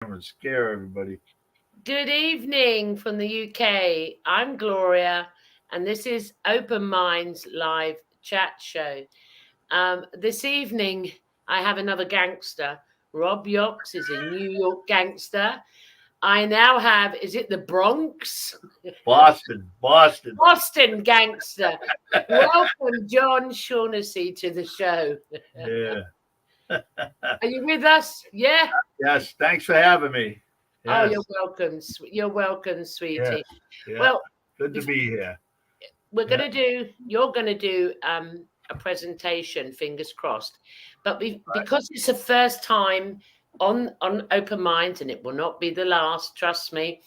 And scare everybody. Good evening from the UK. I'm Gloria, and this is Open Minds live chat show. This evening, I have another gangster. Rob Yox is a New York gangster. I now have, is it the Bronx? Boston. Boston gangster. Welcome, John Shaughnessy, to the show. Yeah. Are you with us? Yeah. Yes. Thanks for having me. Oh, Yes. You're welcome, Yes. sweetie. Yeah. Well, Good to before be here. Yeah. you're gonna do a presentation, fingers crossed. But because it's the first time on Open Minds, and it will not be the last, trust me.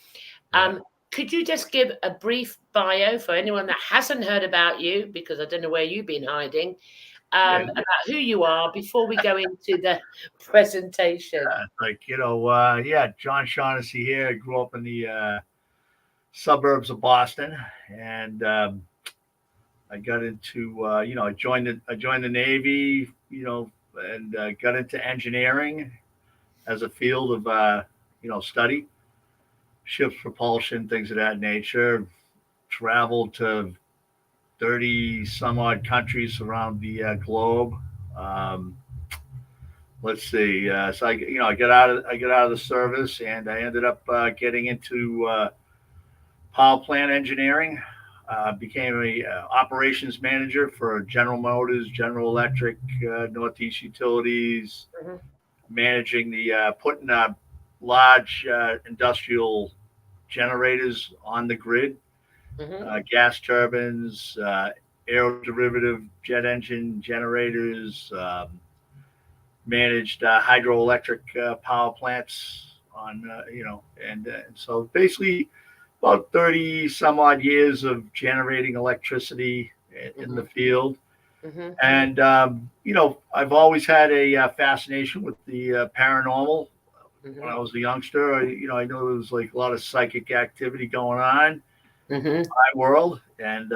Yeah. Could you just give a brief bio for anyone that hasn't heard about you, because I don't know where you've been hiding, Yeah. about who you are before we go into the presentation? John Shaughnessy here. I grew up in the suburbs of Boston, and I got into I joined the Navy, and got into engineering as a field of study, ships propulsion, things of that nature. Traveled to 30 some odd countries around the globe. Um, let's see. I got out of the service, and I ended up getting into power plant engineering. Became a operations manager for General Motors, General Electric, Northeast Utilities, Mhm, managing the putting large industrial generators on the grid, mhm, gas turbines, aeroderivative jet engine generators, managed hydroelectric power plants on, and so basically about 30 some odd years of generating electricity in the mhm, field. mhm, And, I've always had a fascination with the paranormal. When mhm, I was a youngster, I knew there was like a lot of psychic activity going on in mhm. my world. And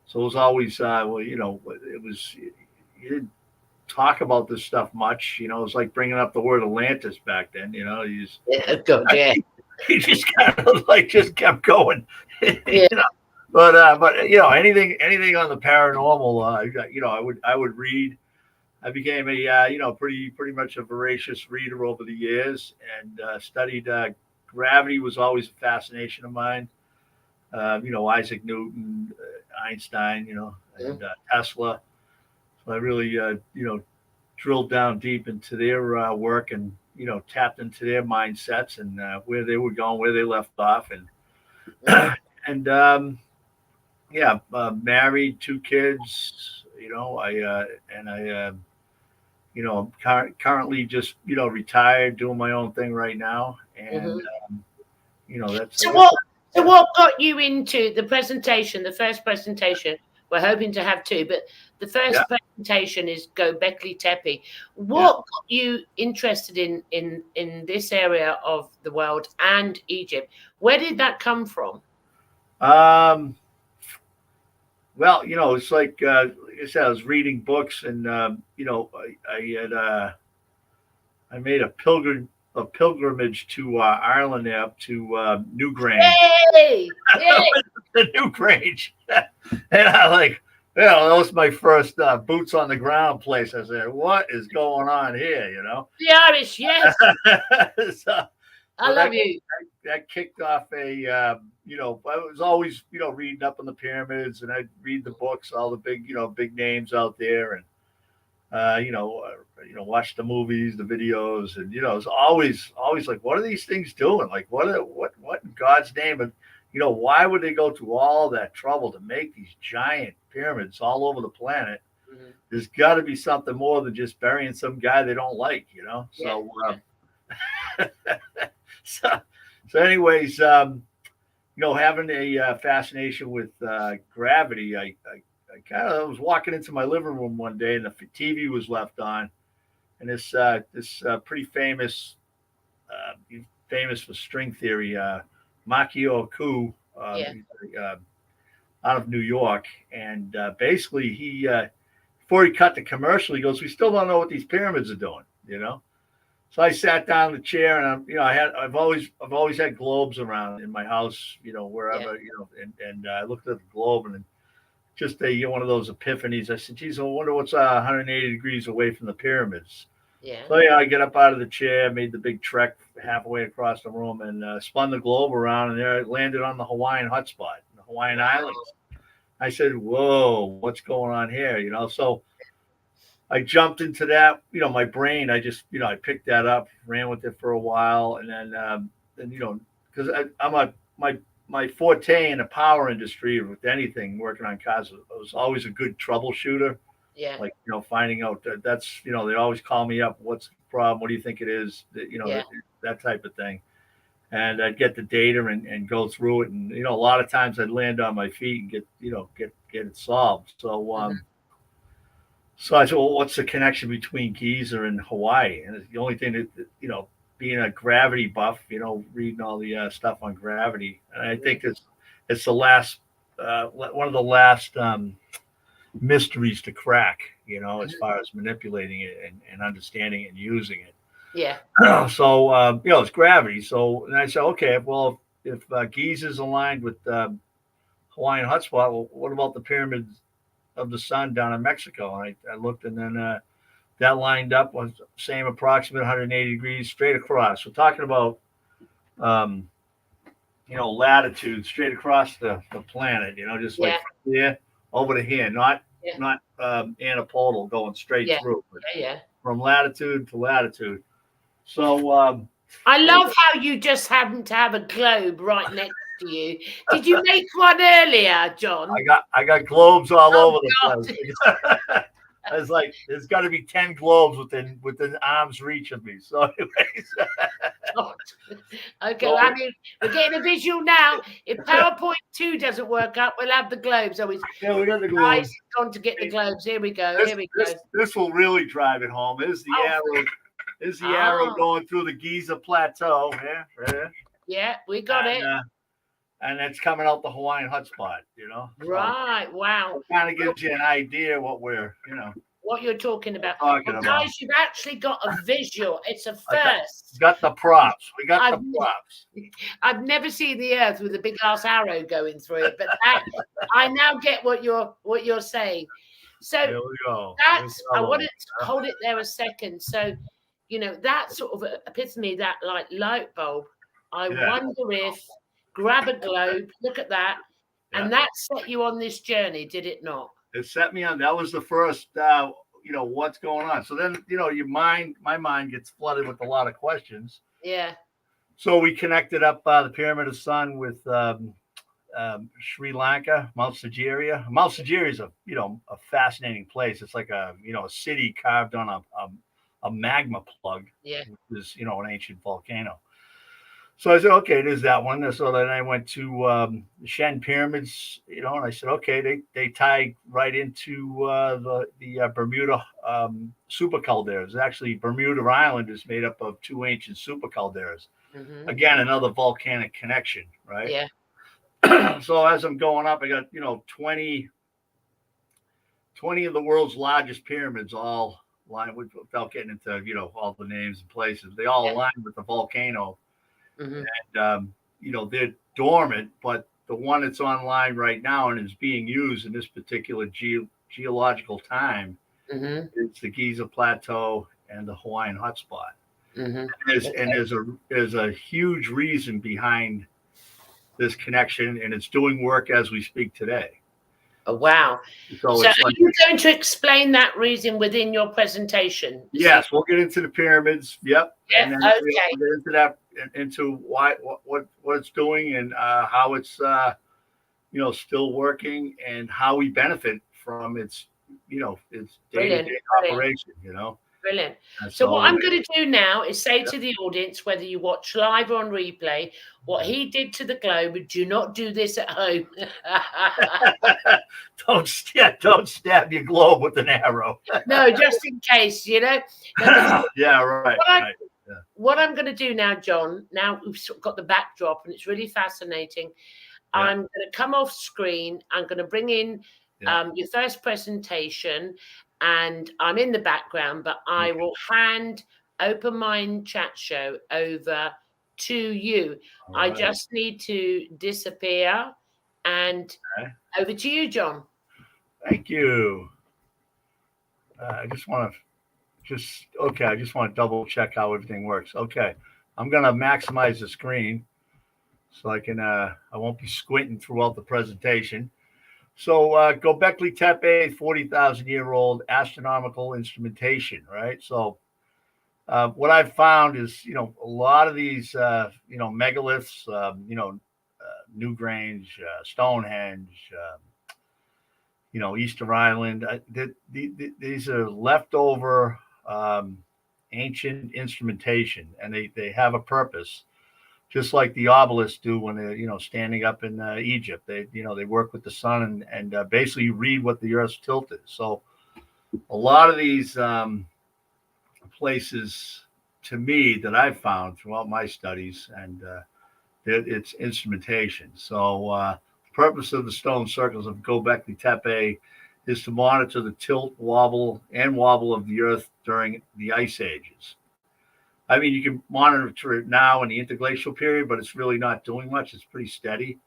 so it was always, it was, you didn't talk about this stuff much. It was like bringing up the word Atlantis back then. You just, Yeah, God, yeah, you just kind of like just kept going. yeah. But anything on the paranormal, I would read. I became a pretty much a voracious reader over the years, and studied gravity was always a fascination of mine. Isaac Newton, Einstein, and Tesla. So I really drilled down deep into their work, and tapped into their mindsets, and where they were going, where they left off, Mhm. and married, two kids. I'm currently just retired, doing my own thing right now, and Mhm. that's, I So guess. what? So what got you into the presentation? The first presentation, we're hoping to have two, but the Yeah, first presentation is Gobeklitepe. yeah. What got you interested in this area of the world and Egypt? Where did that come from? Um, well, it's like I said, I was reading books, and I made a pilgrimage to Ireland, up to Newgrange. Yay! Yay! The Newgrange, and I like, that was my first boots on the ground place. I said, "What is going on here?" The Irish, yes. so, I so that love you. that kicked off I was always reading up on the pyramids, and I'd read the books, all the big names out there, and watch the movies, the videos, and it's always like, what are these things doing? Like, what in God's name? And why would they go through all that trouble to make these giant pyramids all over the planet? Mhm. There's got to be something more than just burying some guy they don't like. Yeah, So, yeah. so, so, anyways, having a fascination with gravity, I kind of was walking into my living room one day, and the TV was left on, and this pretty famous for string theory, Makio Ku, Yeah. out of New York, and basically he before he cut the commercial, he goes, "We still don't know what these pyramids are doing," So I sat down in the chair, and I've always had globes around in my house, wherever, and I looked at the globe, and just one of those epiphanies. I said, "Geez, I wonder what's 180 degrees away from the pyramids." Yeah. So I get up out of the chair, made the big trek halfway across the room, and spun the globe around, and there it landed on the Hawaiian hotspot, the Hawaiian Islands. I said, "Whoa, what's going on here?" So I jumped into that. My brain. I just, I picked that up, ran with it for a while, and then because I'm my forte in the power industry with anything working on cars, I was always a good troubleshooter. Yeah. Like, finding out that's, they always call me up. What's the problem? What do you think it is? Yeah. That type of thing. And I'd get the data and go through it. And, a lot of times I'd land on my feet and get it solved. So I said, well, what's the connection between Giza and Hawaii? And it's the only thing that, being a gravity buff, reading all the stuff on gravity. And I think it's the last, one of the last mysteries to crack, as far as manipulating it and understanding it and using it. Yeah. So, it's gravity. So, and I said, okay, well, if Giza is aligned with Hawaiian hotspot, well, what about the pyramids of the sun down in Mexico? And I looked, and then that lined up was same approximate 180 degrees straight across. We're talking about, latitude straight across the planet, just like from here over to here, not antipodal going straight through, but from latitude to latitude. So I love how you just happen to have a globe right next to you. Did you make one earlier, John? I got globes all over the place. I was like, there's got to be 10 globes within arm's reach of me. So, anyways. Okay, I mean, we're getting a visual now. If PowerPoint 2 doesn't work out, we'll have the globes. We got the globes. Gone to get the globes. Here we go. This will really drive it home. There's the arrow. There's the arrow going through the Giza Plateau. Yeah, we got it. And it's coming out the Hawaiian hotspot, Right. So wow. It kind of gives you an idea what we're, what you're talking about. Guys, you've actually got a visual. It's a first. Got the props. We got the props. I've never seen the Earth with a big ass arrow going through it, but I now get what you're saying. So there we go. I wanted to hold it there a second. So, that sort of epitome, that like light bulb. I wonder if grab a globe, look at that, and that set you on this journey, did it not? It set me on. That was the first, what's going on. So then, my mind gets flooded with a lot of questions. Yeah. So we connected up the Pyramid of Sun with Sri Lanka, Mount Sageria. Mount Sageria is a fascinating place. It's like a city carved on a magma plug. Yeah. Which is, an ancient volcano. So I said, okay, there's that one. So then I went to the Shen pyramids, and I said, okay, they tie right into the Bermuda super calderas. Actually, Bermuda Island is made up of two ancient super calderas. Mm-hmm. Again, another volcanic connection, right? Yeah. So as I'm going up, I got 20 of the world's largest pyramids, all lined with, without getting into all the names and places. They all align with the volcano. Mm-hmm. And, they're dormant, but the one that's online right now and is being used in this particular geological time is the Giza Plateau and the Hawaiian hotspot. Mm-hmm. And there's a huge reason behind this connection, and it's doing work as we speak today. Oh, wow. So are you going to explain that reason within your presentation? Yes, we'll get into the pyramids. Yep. Yeah, and then okay. we'll get into that, into why, what it's doing, and how it's still working, and how we benefit from its its day-to-day operation. Brilliant. So what I'm going to do now is say to the audience, whether you watch live or on replay, what he did to the globe, do not do this at home. Don't stab your globe with an arrow. No, just in case, Yeah, right. What I'm going to do now, John, now we've got the backdrop and it's really fascinating. Yeah. I'm going to come off screen. I'm going to bring in your first presentation, and I'm in the background, but I will hand Open Mind Chat Show over to you. I just need to disappear, and over to you, John. Thank you. I just want to double check how everything works. Okay, I'm gonna maximize the screen so I won't be squinting throughout the presentation. So Gobeklitepe, 40,000-year-old astronomical instrumentation, right? So what I've found is, a lot of these, megaliths, Newgrange, Stonehenge, Easter Island. These are leftover ancient instrumentation, and they have a purpose, just like the obelisks do when they're standing up in Egypt. They work with the sun and basically read what the Earth's tilt is. So a lot of these places, to me, that I've found throughout my studies, and it's instrumentation. So the purpose of the stone circles of Gobeklitepe is to monitor the tilt, wobble of the Earth during the ice ages. I mean, you can monitor it now in the interglacial period, but it's really not doing much. It's pretty steady.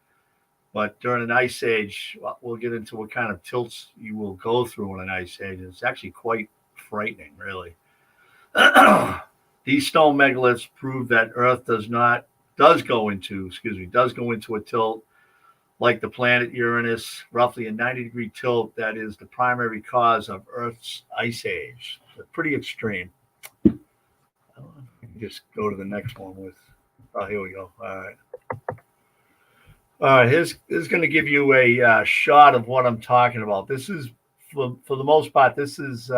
But during an ice age, we'll get into what kind of tilts you will go through in an ice age. It's actually quite frightening, really. These stone megaliths prove that Earth does go into a tilt like the planet Uranus, roughly a 90-degree tilt that is the primary cause of Earth's ice age. So pretty extreme. Just go to the next one here we go. All right. Here's going to give you a shot of what I'm talking about. This is, for the most part, this is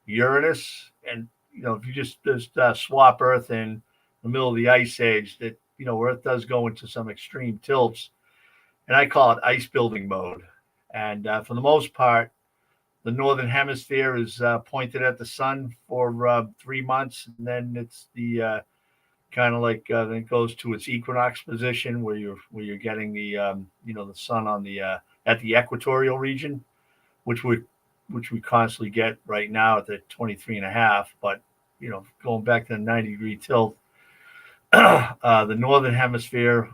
Uranus. And, if you just swap Earth in the middle of the ice age, that, Earth does go into some extreme tilts. And I call it ice building mode. And for the most part, the northern hemisphere is pointed at the sun for 3 months, and then it's the kind of like then it goes to its equinox position where you're getting the the sun on the at the equatorial region, which we constantly get right now at the 23.5. But going back to the 90-degree tilt, the northern hemisphere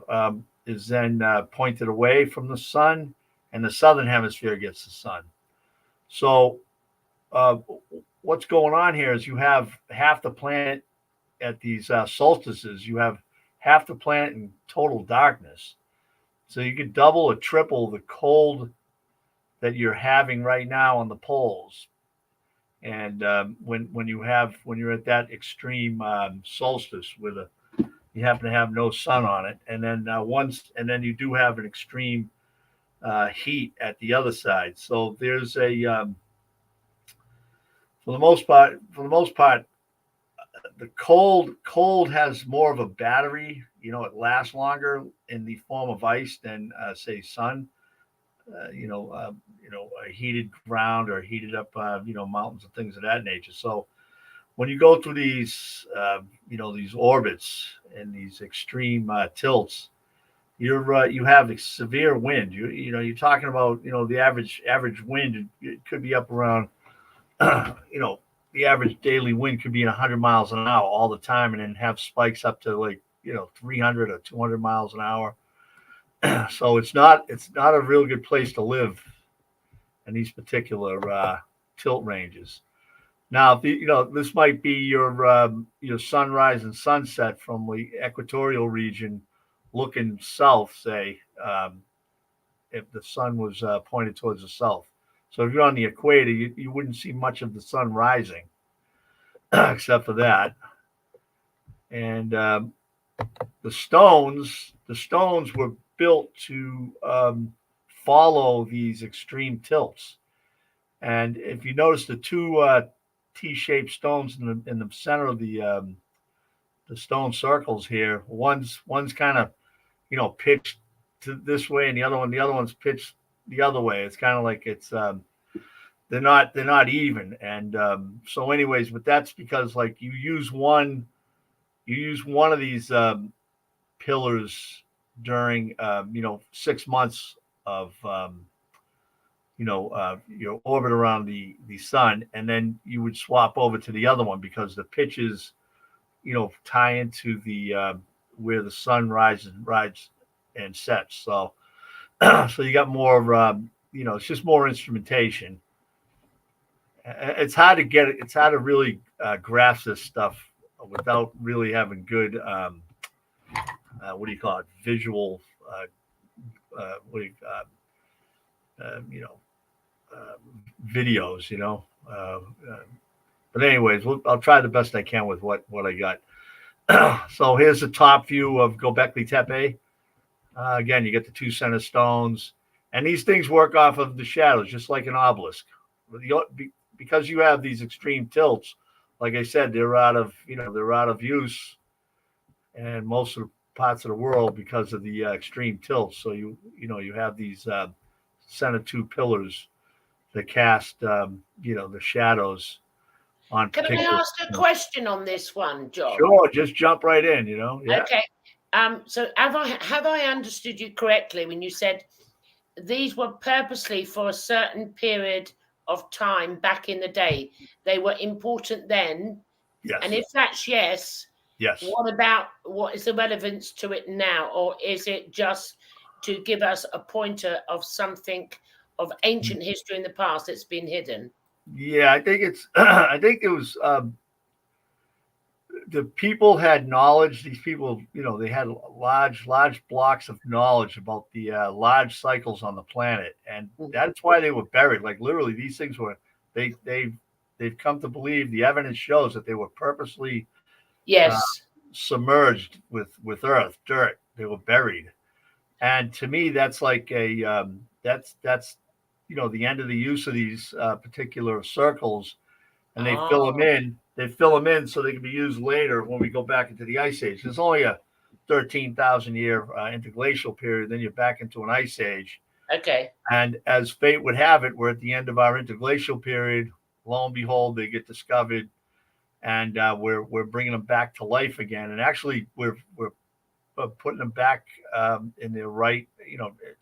is then pointed away from the sun, and the southern hemisphere gets the sun. So what's going on here is you have half the planet at these solstices. You have half the planet in total darkness. So you could double or triple the cold that you're having right now on the poles. And when you're at that extreme solstice where you happen to have no sun on it, and then you do have an extreme heat at the other side. So there's for the most part, the cold has more of a battery. It lasts longer in the form of ice than say sun. A heated ground or heated up mountains and things of that nature. So when you go through these these orbits and these extreme tilts, you have a severe wind. You're talking about the average wind. It could be up around the average daily wind could be 100 miles an hour all the time, and then have spikes up to 300 or 200 miles an hour. So it's not a real good place to live in these particular tilt ranges. Now, this might be your sunrise and sunset from the equatorial region looking south, say, if the sun was pointed towards the south. So if you're on the equator, you wouldn't see much of the sun rising, except for that. And the stones were built to follow these extreme tilts. And if you notice the two T-shaped stones in the center of the stone circles here, one's kind of pitched to this way, and the other one's pitched the other way. It's kind of like it's they're not even. And so anyways, but that's because you use one of these pillars during 6 months of your orbit around the sun, and then you would swap over to the other one because the pitches, tie into the where the sun rises and sets. So so you got more, it's just more instrumentation. It's hard to get it. It's hard to really grasp this stuff without really having good, what do you call it, visual, what do you, you know, uh, videos, but anyways, I'll try the best I can with what I got. So here's the top view of Gobeklitepe. Again, you get the two center stones, and these things work off of the shadows, just like an obelisk. Because you have these extreme tilts, like I said, they're out of use, and most of the parts of the world because of the extreme tilts. So you have these center two pillars that cast the shadows on Can I particular. ask a question on this one, John? Sure, just jump right in. Yeah. Okay. So have I understood you correctly when you said these were purposely for a certain period of time back in the day? They were important then. Yes. And if that's yes, what is the relevance to it now? Or is it just to give us a pointer of something of ancient history in the past that's been hidden? Yeah, I think it's I think it was the people had knowledge. These people, they had large blocks of knowledge about the large cycles on the planet, and that's why they were buried. Like literally, these things were they've come to believe. The evidence shows that they were purposely submerged with earth, dirt. They were buried, and to me, that's like a that's the end of the use of these particular circles, and they fill them in. They fill them in so they can be used later when we go back into the ice age. There's only a 13,000 year interglacial period. Then you're back into an ice age. Okay. And as fate would have it, we're at the end of our interglacial period. Lo and behold, they get discovered, and we're bringing them back to life again. And actually, we're putting them back in their right,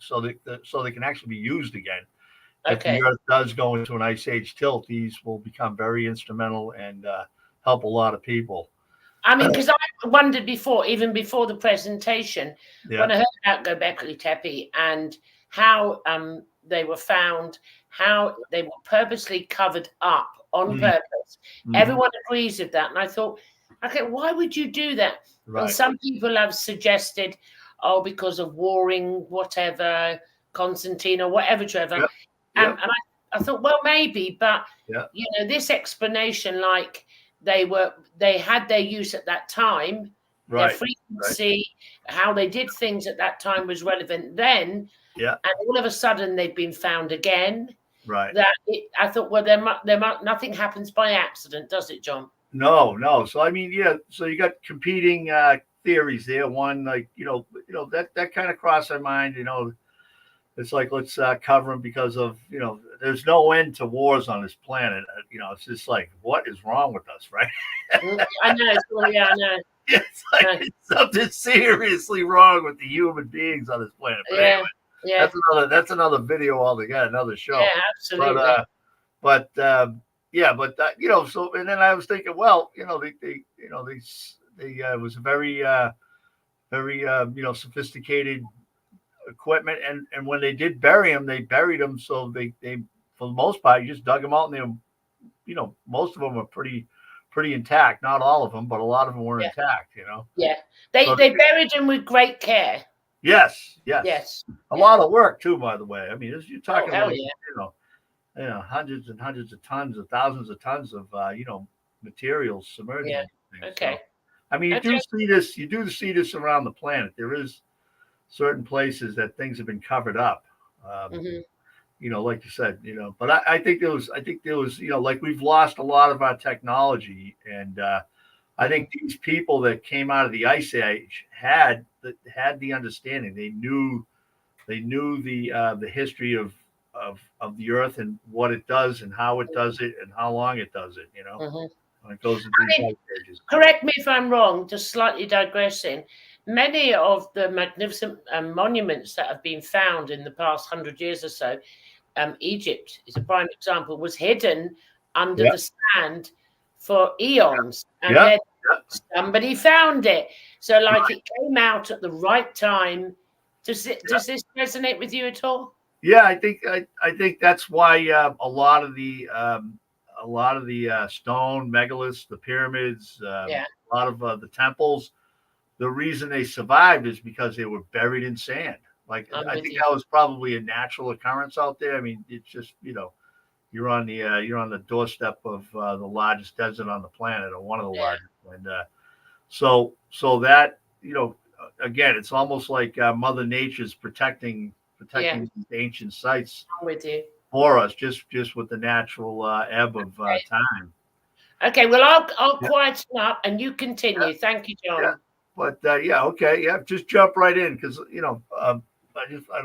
so they can actually be used again. Okay. If the Earth does go into an ice age tilt, these will become very instrumental and help a lot of people. I mean, because I wondered before, even before the presentation, when I heard about Gobeklitepe and how they were found, how they were purposely covered up on purpose. Everyone agrees with that. And I thought, okay, why would you do that? Right. And some people have suggested, because of warring, whatever, Constantine or whatever, Trevor. And I thought, well, maybe, but this explanation, like they had their use at that time, their frequency, how they did things at that time was relevant then, and all of a sudden they've been found again. Right. I thought, well, nothing happens by accident, does it, John? No. So I mean, so you got competing theories there. One, like that kind of crossed my mind. It's like, let's cover them because of, there's no end to wars on this planet. It's just like, what is wrong with us, right? I know. I know. It's like it's something seriously wrong with the human beings on this planet. But anyway, that's another video altogether, another show. Yeah, absolutely. But so, and then I was thinking, well, they it was a very sophisticated equipment, and when they did bury them, they buried them so they for the most part, you just dug them out, and they, most of them are pretty intact. Not all of them, but a lot of them were intact. They buried them with great care. Yes. A lot of work too, by the way. I mean, you're talking about hundreds and hundreds of tons, of thousands of tons of materials submerged. Yeah. Okay. So, I mean, you do see this. You do see this around the planet. There is certain places that things have been covered up, like you said, but I think there was, like we've lost a lot of our technology. And I think these people that came out of the ice age had the understanding. They knew the history of the earth and what it does and how it does it and how long it does it, when it goes into these ice ages. Correct me if I'm wrong, just slightly digressing. Many of the magnificent monuments that have been found in the past 100 years or so Egypt is a prime example, was hidden under Yeah. the sand for eons, and Yeah. then somebody found it. So, like, it came out at the right time. Does this resonate with you at all? Yeah, I think that's why a lot of the stone megaliths, the pyramids, Yeah, a lot of the temples, the reason they survived is because they were buried in sand. Like I'm I with think you. that was probably a natural occurrence out there. I mean, it's just you're on the doorstep of the largest desert on the planet, or one of the Yeah, largest, and so that again, it's almost like Mother Nature's yeah, protecting these ancient sites I'm with you. for us, just with the natural ebb of time. Okay, well, I'll Yeah, quieten up and you yeah, continue. Thank you, yeah. John. But yeah, okay, yeah. Just jump right in because I don't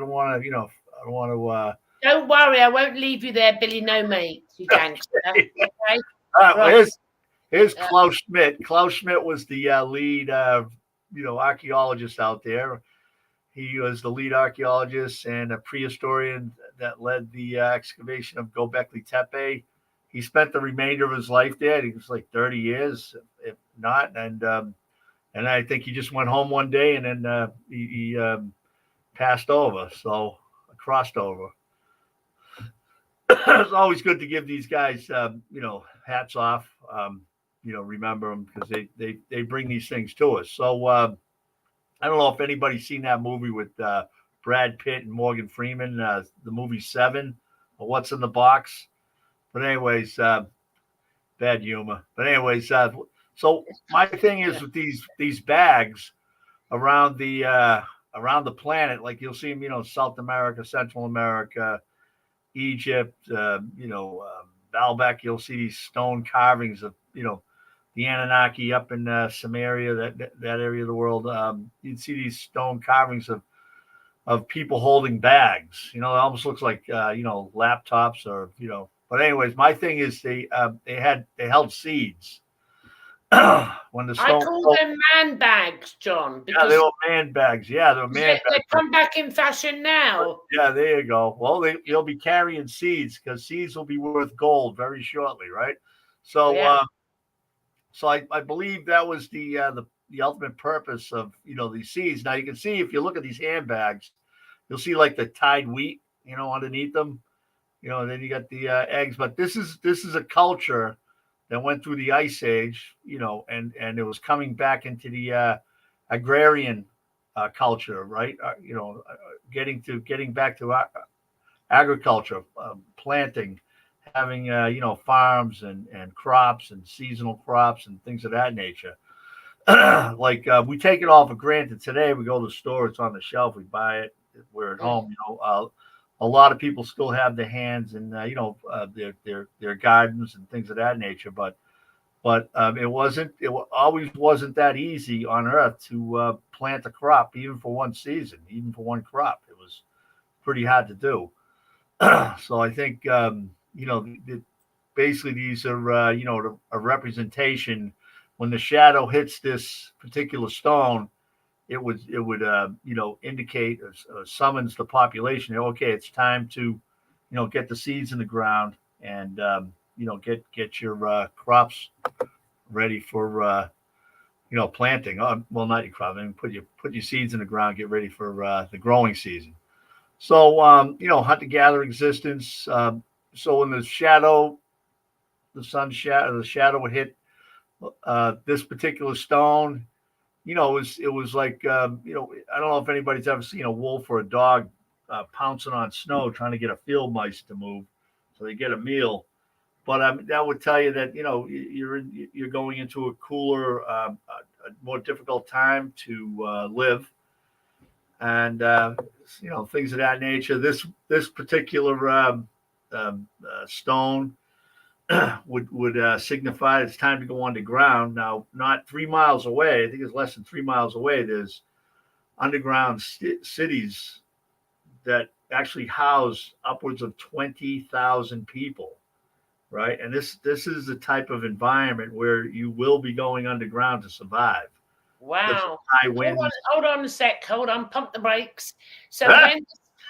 want to I don't want to. Don't worry, I won't leave you there, Billy No Mate, you gangster. Okay, All right, well, right. here's Uh, Klaus Schmidt. Klaus Schmidt was the lead archaeologist out there. He was the lead archaeologist and a prehistorian that led the excavation of Gobeklitepe. He spent the remainder of his life there. He was like 30 years, if not. And I think he just went home one day and then he passed over. So crossed over. It's always good to give these guys, hats off. Remember them because they bring these things to us. So I don't know if anybody's seen that movie with Brad Pitt and Morgan Freeman, the movie Seven, or What's in the Box. But anyways, bad humor. But anyways, so my thing is with these bags around the planet, like you'll see them, South America, Central America, Egypt, Baalbek, you'll see these stone carvings of, the Anunnaki up in Samaria, that area of the world. You'd see these stone carvings of people holding bags. It almost looks like laptops or. But anyways, my thing is they held seeds when the I stone. call them man bags, John, Yeah, they because were man bags. Yeah, they were man they bags. come back in fashion now. Yeah, there you go. Well, they'll be carrying seeds because seeds will be worth gold very shortly, right? So, Yeah, I believe that was the ultimate purpose of these seeds. Now you can see if you look at these handbags, you'll see like the tied wheat, underneath them. And then you got the eggs. But this is a culture that went through the ice age, and it was coming back into the agrarian culture, right? Getting back to agriculture, planting, having farms and crops and seasonal crops and things of that nature. Like we take it all for granted today. We go to the store, it's on the shelf, we buy it, we're at home. A lot of people still have their hands in their gardens and things of that nature, but it always wasn't that easy on Earth to plant a crop, even for one season, even for one crop. It was pretty hard to do. So I think basically these are a representation. When the shadow hits this particular stone, it would indicate or summons the population. Okay, it's time to get the seeds in the ground and get your crops ready for planting. Well, not your crop. I mean, put your seeds in the ground, get ready for the growing season. So hunter gatherer existence. So when the shadow would hit this particular stone, it was like I don't know if anybody's ever seen a wolf or a dog pouncing on snow trying to get a field mice to move so they get a meal. But that would tell you that you're going into a cooler, a more difficult time to live, and things of that nature. This particular stone would signify it's time to go underground. Now, not 3 miles away. I think it's less than 3 miles away. There's underground cities that actually house upwards of 20,000 people, right? And this is the type of environment where you will be going underground to survive. wow. High winds. Hold on a sec. Hold on. Pump the brakes. So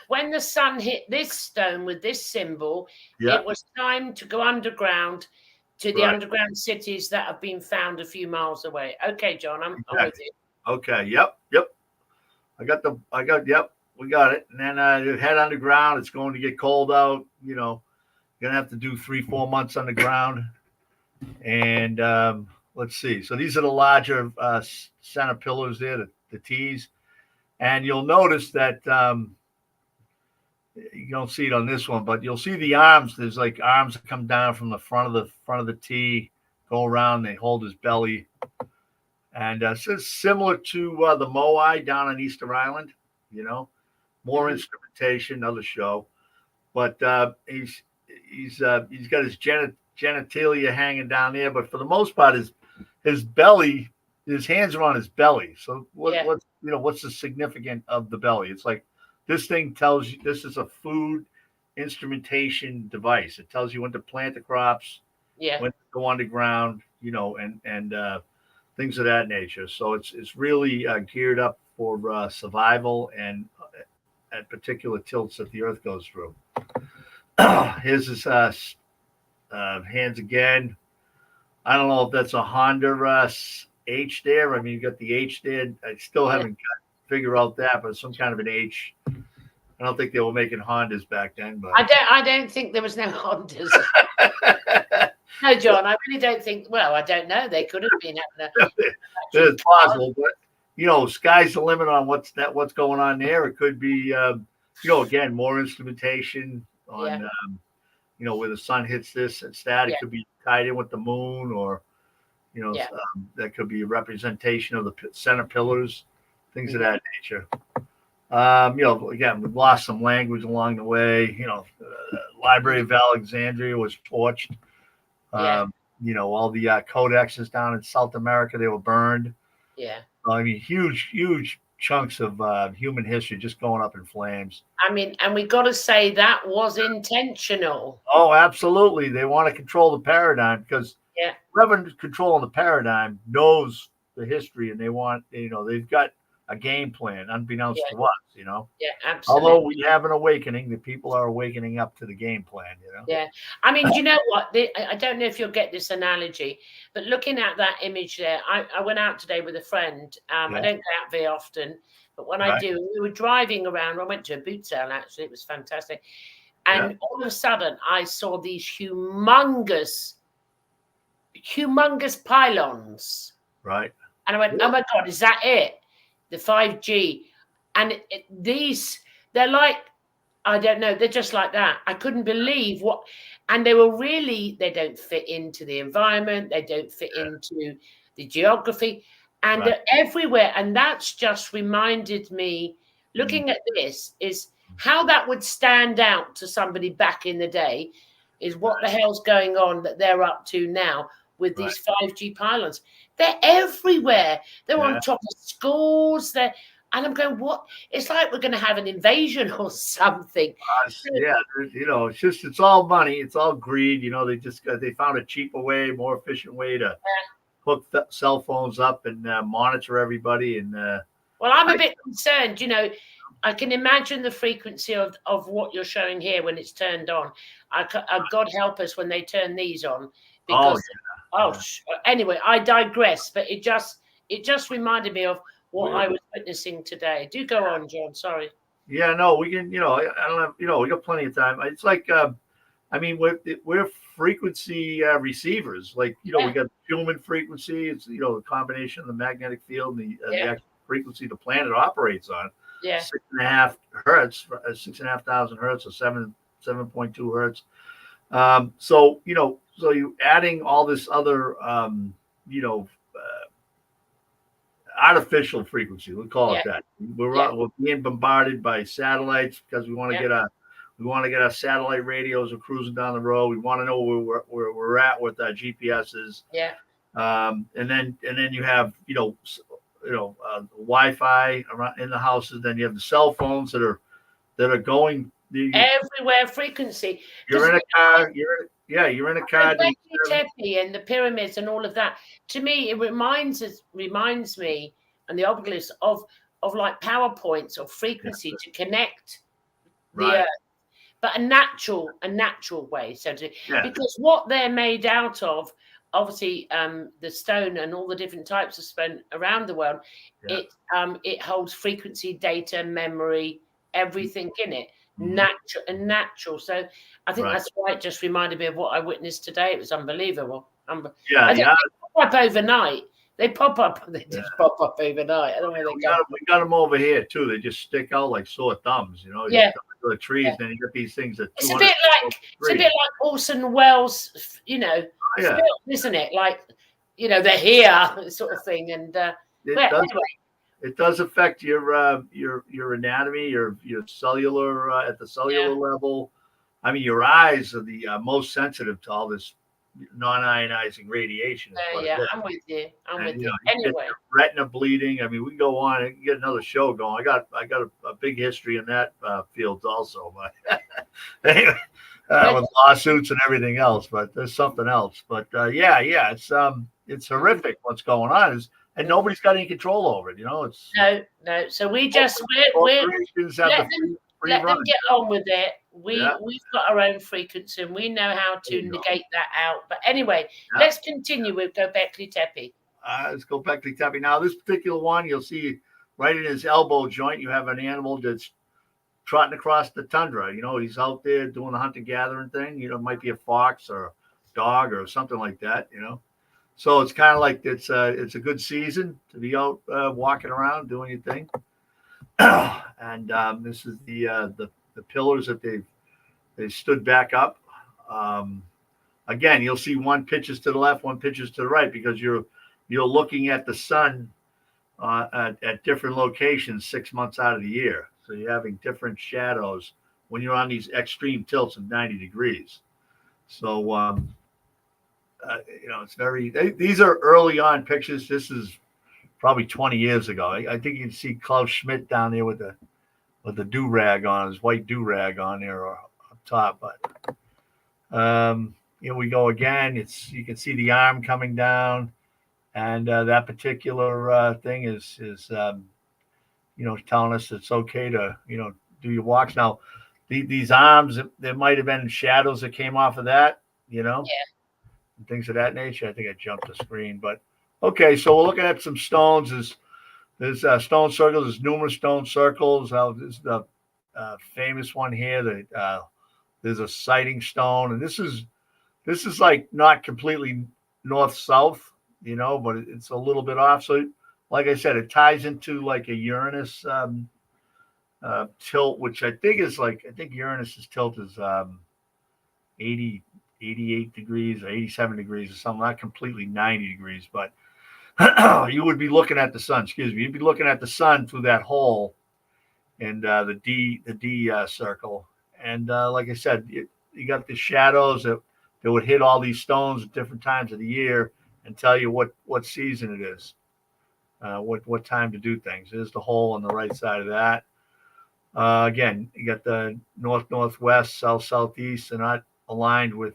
when the sun hit this stone with this symbol, Yeah. it was time to go underground to the Right. underground cities that have been found a few miles away. Okay, John, I'm with you. Okay. Yep. Yep. We got it. And then you head underground. It's going to get cold out. You know, you're gonna have to do 3-4 months underground. And let's see. So these are the larger center pillars there, the T's. And you'll notice that you don't see it on this one, but you'll see the arms. There's like arms that come down from the front of the T, go around. They hold his belly, and so it's similar to the Moai down on Easter Island. You know, more instrumentation, another show, but he's got his genitalia hanging down there. But for the most part, his belly, his hands are on his belly. So what's the significance of the belly? It's like this thing tells you this is a food instrumentation device. It tells you when to plant the crops, when to go underground, and things of that nature. So it's really geared up for survival and at particular tilts that the Earth goes through. Here's his hands again. I don't know if that's a Honda H there. I mean, you got the H there. I still haven't figured out that, but some kind of an H. I don't think they were making Hondas back then, but I don't think there was no Hondas. No, John, I really don't think. Well, I don't know. They could have been having it's possible, but sky's the limit on what's going on there. It could be, again, more instrumentation on, where the sun hits this instead. It could be tied in with the moon, or that could be a representation of the center pillars, things of that nature. Again, we've lost some language along the way. Library of Alexandria was torched. All the codexes down in South America, they were burned. Yeah. I mean, huge chunks of human history just going up in flames. I mean, and we got to say that was intentional. Oh, absolutely. They want to control the paradigm because whoever's controlling the paradigm knows the history, and they want, they've got a game plan unbeknownst to us, Yeah, absolutely. Although we have an awakening, the people are awakening up to the game plan, Yeah. I mean, you know what? I don't know if you'll get this analogy, but looking at that image there, I went out today with a friend. I don't go out very often, but when I do, we were driving around. I went to a boot sale, actually. It was fantastic. And all of a sudden, I saw these humongous pylons. Right. And I went, oh my God, is that it? The 5G. And they're like, I don't know, they're just like that. I couldn't believe and they don't fit into the environment. They don't fit into the geography. And they're everywhere. And that's just reminded me, looking at this, is how that would stand out to somebody back in the day, is what the hell's going on that they're up to now with these 5G pylons. They're everywhere. They're on top of schools. And I'm going, what? It's like we're going to have an invasion or something. It's all money. It's all greed. They found a cheaper way, more efficient way to hook cell phones up and monitor everybody. And well, I'm a bit concerned. I can imagine the frequency of what you're showing here when it's turned on. God help us when they turn these on. Because, anyway, I digress. But it just reminded me of what I was witnessing today. Do go on, John. Sorry. Yeah, no, we can. I don't have. We got plenty of time. It's like, we're frequency receivers. Like, we got human frequency. It's a combination of the magnetic field and the actual frequency the planet operates on. Yeah. 6.5 hertz, 6,500 hertz, or 7.2 hertz. So you adding all this other artificial frequency, we'll call it that. We're being bombarded by satellites because we want to get our satellite radios. We're cruising down the road. We want to know where we're at with our GPSs. Yeah. And then you have Wi-Fi around in the houses. Then you have the cell phones that are going everywhere. Frequency. You're in a car. You're in a car. Gobeklitepe and the pyramids and all of that. To me, it reminds me and the obelisk of like PowerPoints or frequency to connect the Right. earth, but a natural way, so to, Yeah. because what they're made out of, obviously, the stone and all the different types of stone around the world, Yeah. it holds frequency, data, memory, everything in it, Mhm. natural. So I think Right. that's why it just reminded me of what I witnessed today. It was unbelievable. Yeah. I don't Yeah. pop up overnight. They pop up. They Yeah. just pop up overnight. I don't know where they come. We got them over here too. They just stick out like sore thumbs. You know, you Yeah, stick to the yeah. trees, then you get these things at It's a 200 bit over like the tree. Orson Welles, Oh, film, yeah, isn't it? Like, they're here, sort of thing. And it well, does. anyway, It does affect your anatomy, your cellular at the cellular yeah, level. I mean, your eyes are the most sensitive to all this non-ionizing radiation, is what it yeah. is. I'm with you. I'm And with you. you get Anyway, your retina bleeding. I mean, we can go on and get another show going. I got a big history in that field also, but anyway, but with lawsuits and everything else. But there's something else. But yeah, it's horrific what's going on. And nobody's got any control over it. You know, no. So we're corporations have let the them free run. get on with it. Yeah, We've got our own frequency and we know how there to you go. negate that out. But anyway, Yeah. let's continue with Gobeklitepe. Let's go back to Tappy. Now, this particular one, you'll see right in his elbow joint, you have an animal that's trotting across the tundra. You know, he's out there doing the hunting gathering thing. You know, it might be a fox or a dog or something like that. You know, so it's kind of like it's a good season to be out walking around doing your thing. And this is the pillars that they stood back up. Um, Again, you'll see one pitches to the left, one pitches to the right because you're looking at the sun at different locations 6 months out of the year. So you're having different shadows when you're on these extreme tilts of 90 degrees. So it's these are early on pictures. This is probably 20 years ago. I think you can see Klaus Schmidt down there with the do rag on, his white do rag on there up top. But here we go again. You can see the arm coming down, and that particular thing is telling us it's okay to do your walks. Now, these arms, there might have been shadows that came off of that, Yeah, and things of that nature. I think I jumped the screen, but okay. So we're looking at some stones. There's stone circles. There's numerous stone circles. This is the famous one here. There's a sighting stone, and this is like not completely north south, but it's a little bit off. So, like I said, it ties into like a Uranus tilt, which I think Uranus's tilt is 80, 88 degrees or 87 degrees or something, not completely 90 degrees, but you would be looking at the sun. Excuse me, you'd be looking at the sun through that hole in the D circle, and like I said, you got the shadows that would hit all these stones at different times of the year and tell you what season it is, what time to do things. There's the hole on the right side of that. Again, you got the northwest, southeast, and not aligned with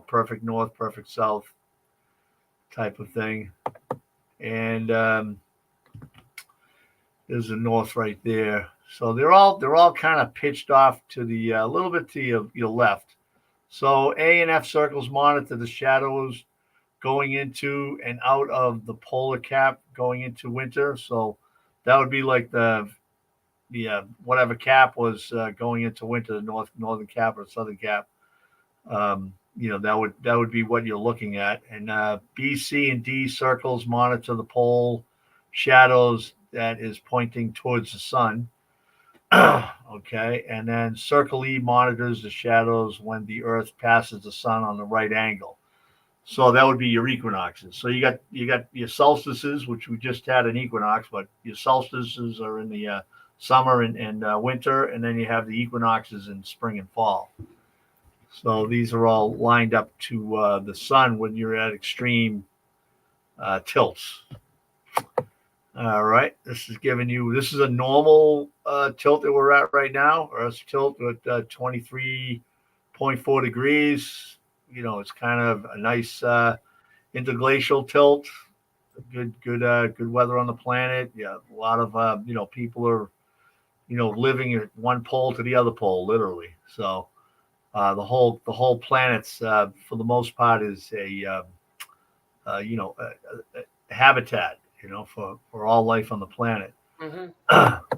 perfect north, perfect south type of thing. And there's the north right there. So they're all kind of pitched off to the a little bit to your left. So A and F circles monitor the shadows going into and out of the polar cap going into winter. So that would be like the whatever cap was going into winter, the northern cap or southern cap. That would be what you're looking at. And B, C, and D circles monitor the pole shadows that is pointing towards the sun. Okay, and then circle E monitors the shadows when the Earth passes the sun on the right angle. So that would be your equinoxes. So you got your solstices, which we just had an equinox, but your solstices are in the summer and winter, and then you have the equinoxes in spring and fall. So these are all lined up to the sun when you're at extreme tilts. All right, this is a normal tilt that we're at right now. Earth's tilt at 23.4 degrees. It's kind of a nice interglacial tilt. Good weather on the planet. Yeah, a lot of people are living at one pole to the other pole, literally. So the whole planet's for the most part is a habitat, for all life on the planet. Mm-hmm.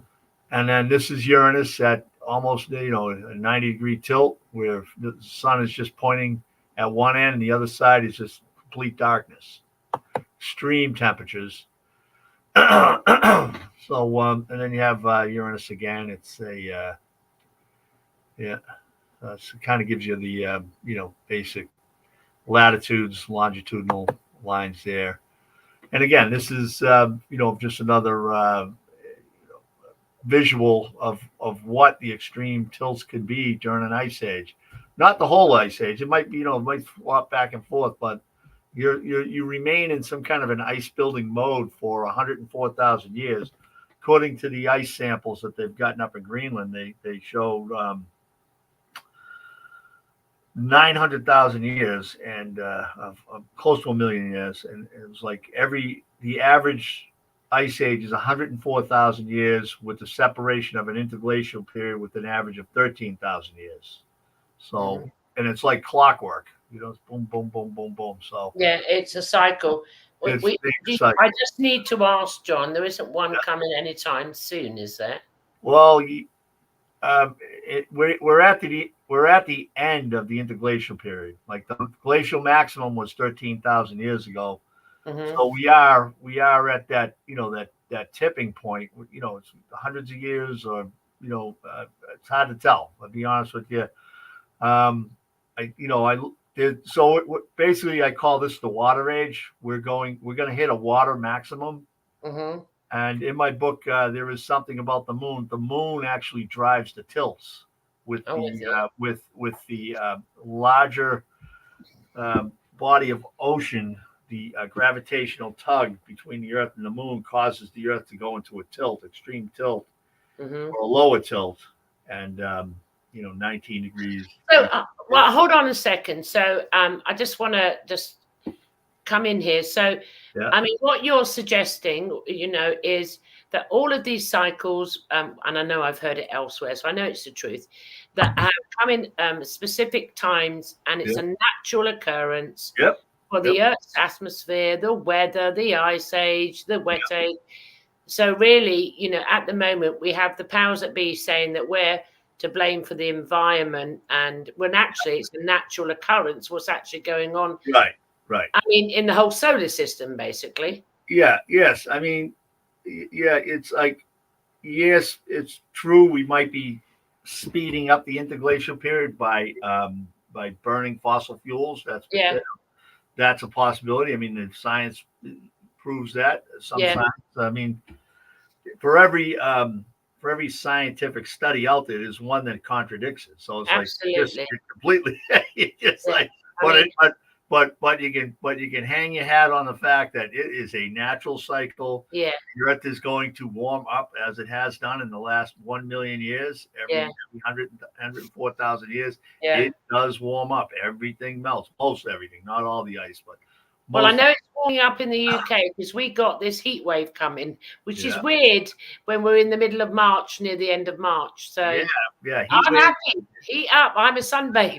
And then this is Uranus at almost a 90-degree tilt, where the sun is just pointing at one end, and the other side is just complete darkness, extreme temperatures. So and then you have Uranus again. It's a yeah, it kind of gives you the basic latitudes, longitudinal lines there. And again, this is just another visual of what the extreme tilts could be during an ice age. Not the whole ice age. It might be, it might flop back and forth, but you remain in some kind of an ice building mode for 104,000 years. According to the ice samples that they've gotten up in Greenland, they showed 900,000 years and of close to a million years, and it was like the average ice age is 104,000 years, with the separation of an interglacial period with an average of 13,000 years. So, and it's like clockwork, it's boom, boom, boom, boom, boom. So yeah, it's a cycle. Cycle. I just need to ask, John. There isn't one coming anytime soon, is there? Well, we're at the end of the interglacial period. Like the glacial maximum was 13,000 years ago. Mm-hmm. So we are at that that tipping point. It's hundreds of years, or it's hard to tell. I'll be honest with you. Basically I call this the water age. We're going to hit a water maximum. Mm-hmm. And in my book, there is something about the moon. The moon actually drives the tilts with the larger body of ocean. The gravitational tug between the Earth and the moon causes the Earth to go into a tilt, extreme tilt, or a lower tilt, and 19 degrees. So, well, hold on a second. So, I just want to come in here. So, I mean, what you're suggesting, is that all of these cycles, and I know I've heard it elsewhere, so I know it's the truth, that have come in specific times, and it's a natural occurrence. For the Earth's atmosphere, the weather, the ice age, the wet age. So really, at the moment, we have the powers that be saying that we're to blame for the environment, and when actually it's a natural occurrence, what's actually going on. Right. I mean, in the whole solar system, basically. Yes. I mean, it's like, yes, it's true. We might be speeding up the interglacial period by burning fossil fuels. That's a possibility. I mean, the science proves that. Sometimes, I mean, for every scientific study out there, there's one that contradicts it. So it's absolutely. Like just completely, just like, but you can hang your hat on the fact that it is a natural cycle. Yeah, the Earth is going to warm up as it has done in the last 1 million years. Every 104,000 years, it does warm up. Everything melts, most everything, not all the ice, but well, I know it's warming up in the UK because we got this heat wave coming, which is weird when we're in the middle of March, near the end of March. So I'm happy. Heat up. I'm a sunbabe.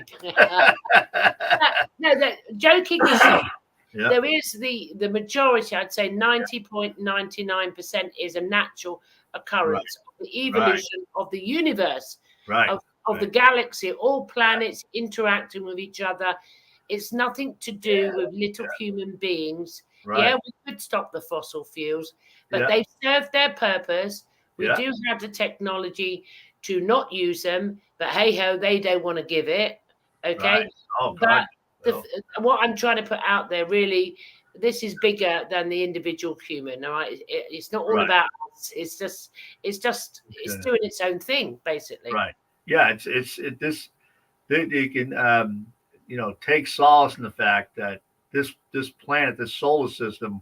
No, joking aside, there is the majority, I'd say 90.99% is a natural occurrence of the evolution of the universe, of the galaxy, all planets interacting with each other. It's nothing to do with little human beings. Yeah, we could stop the fossil fuels, but they serve their purpose. We do have the technology to not use them, but hey ho, they don't want to give it. Okay. But what I'm trying to put out there, really, this is bigger than the individual human. All right, it's not all about us. It's doing its own thing, basically. Right. Yeah. They can take solace in the fact that this planet, this solar system,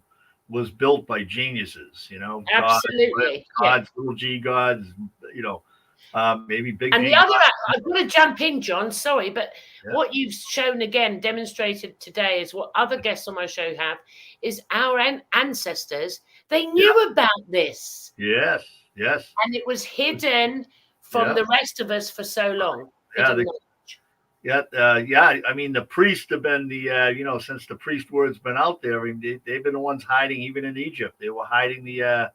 was built by geniuses. Absolutely, gods, little g gods. Maybe big. And the other, I'm going to jump in, John. Sorry, but what you've shown again, demonstrated today, is what other guests on my show have, is our ancestors. They knew about this. Yes. Yes. And it was hidden from the rest of us for so long. Yeah. I mean, the priests have been since the priest word's been out there. I mean, they've been the ones hiding, even in Egypt. They were hiding the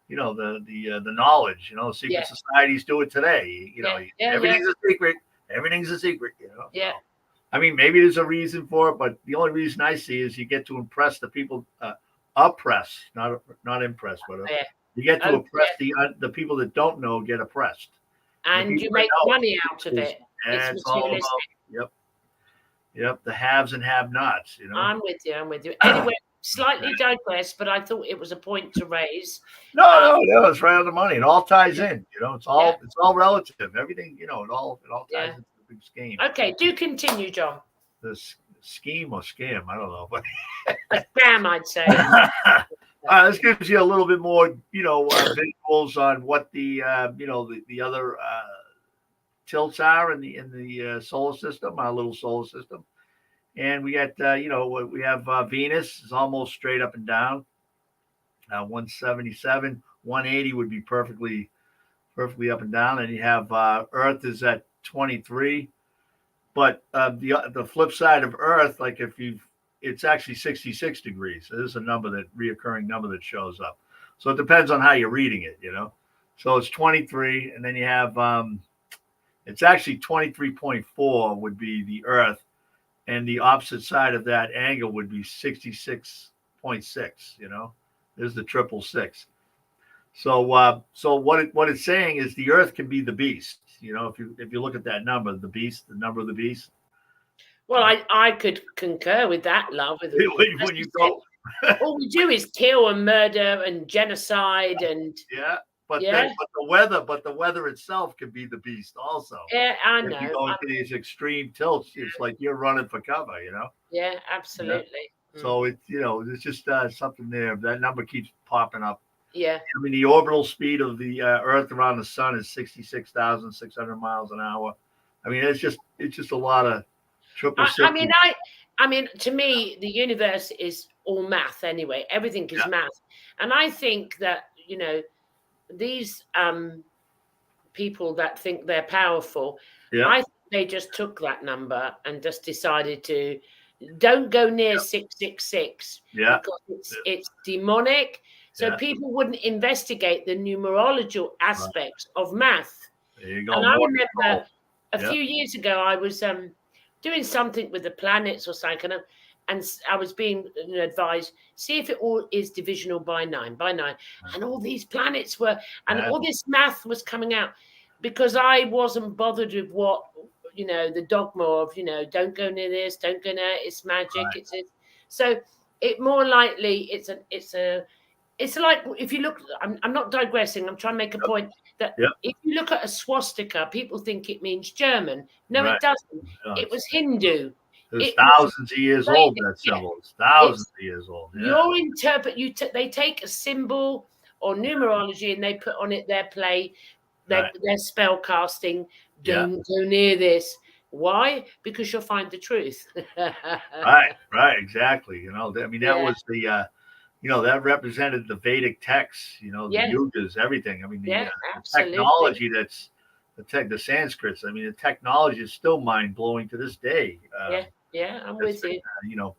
knowledge. Secret societies do it today. Everything's a secret. Everything's a secret. Yeah. So, I mean, maybe there's a reason for it, but the only reason I see is you get to impress the people, oppress, not impress, but you get to oppress the people that don't know get oppressed, and you make money out of it. It's materialistic. Yep. The haves and have-nots. I'm with you. Anyway, slightly digress, but I thought it was a point to raise. No, it's right on the money. It all ties in. It's all relative. Everything. It all ties into the big scheme. Okay, do continue, John. The scheme or scam, I don't know, but a scam, I'd say. This gives you a little bit more, visuals on what the other tilts are in the solar system, our little solar system. And we got, we have Venus is almost straight up and down. 177, 180 would be perfectly up and down. And you have Earth is at 23. But the flip side of Earth, like it's actually 66 degrees. So there's a reoccurring number that shows up. So it depends on how you're reading it, So it's 23, and then you have it's actually 23.4 would be the Earth, and the opposite side of that angle would be 66.6. There's the 666. So what it's saying is the Earth can be the beast. If you look at that number, the number of the beast. Well, I could concur with that, love. When you go, all we do is kill and murder and genocide and but the weather itself can be the beast also. Yeah, I know. If you go into these extreme tilts, it's like you're running for cover. Yeah, absolutely. So it's just something there. That number keeps popping up. Yeah. I mean, the orbital speed of the Earth around the sun is 66,600 miles an hour. I mean, it's just a lot of triple. I mean, to me, the universe is all math anyway. Everything is math, and I think that these people that think they're powerful, I think they just took that number and just decided to don't go near 666 because it's demonic. So people wouldn't investigate the numerological aspects of math. There you go. And I remember a few years ago, I was doing something with the planets or something, and I was being advised, see if it all is divisional by 9, and all these planets were, and all this math was coming out, because I wasn't bothered with what the dogma of don't go near this, don't go near it's magic, it's so it more likely it's like if you look, I'm not digressing, I'm trying to make a point that if you look at a swastika, people think it means German. No, it doesn't. It was Hindu. It's thousands of years old, that symbol. It's thousands of years old. Yeah. They take a symbol or numerology and they put on it their play, their spell casting. Don't go near this. Why? Because you'll find the truth. Right, exactly. I mean, that was the that represented the Vedic texts, the yugas, everything. I mean, the technology that's the Sanskrits. I mean, the technology is still mind blowing to this day. I'm with you.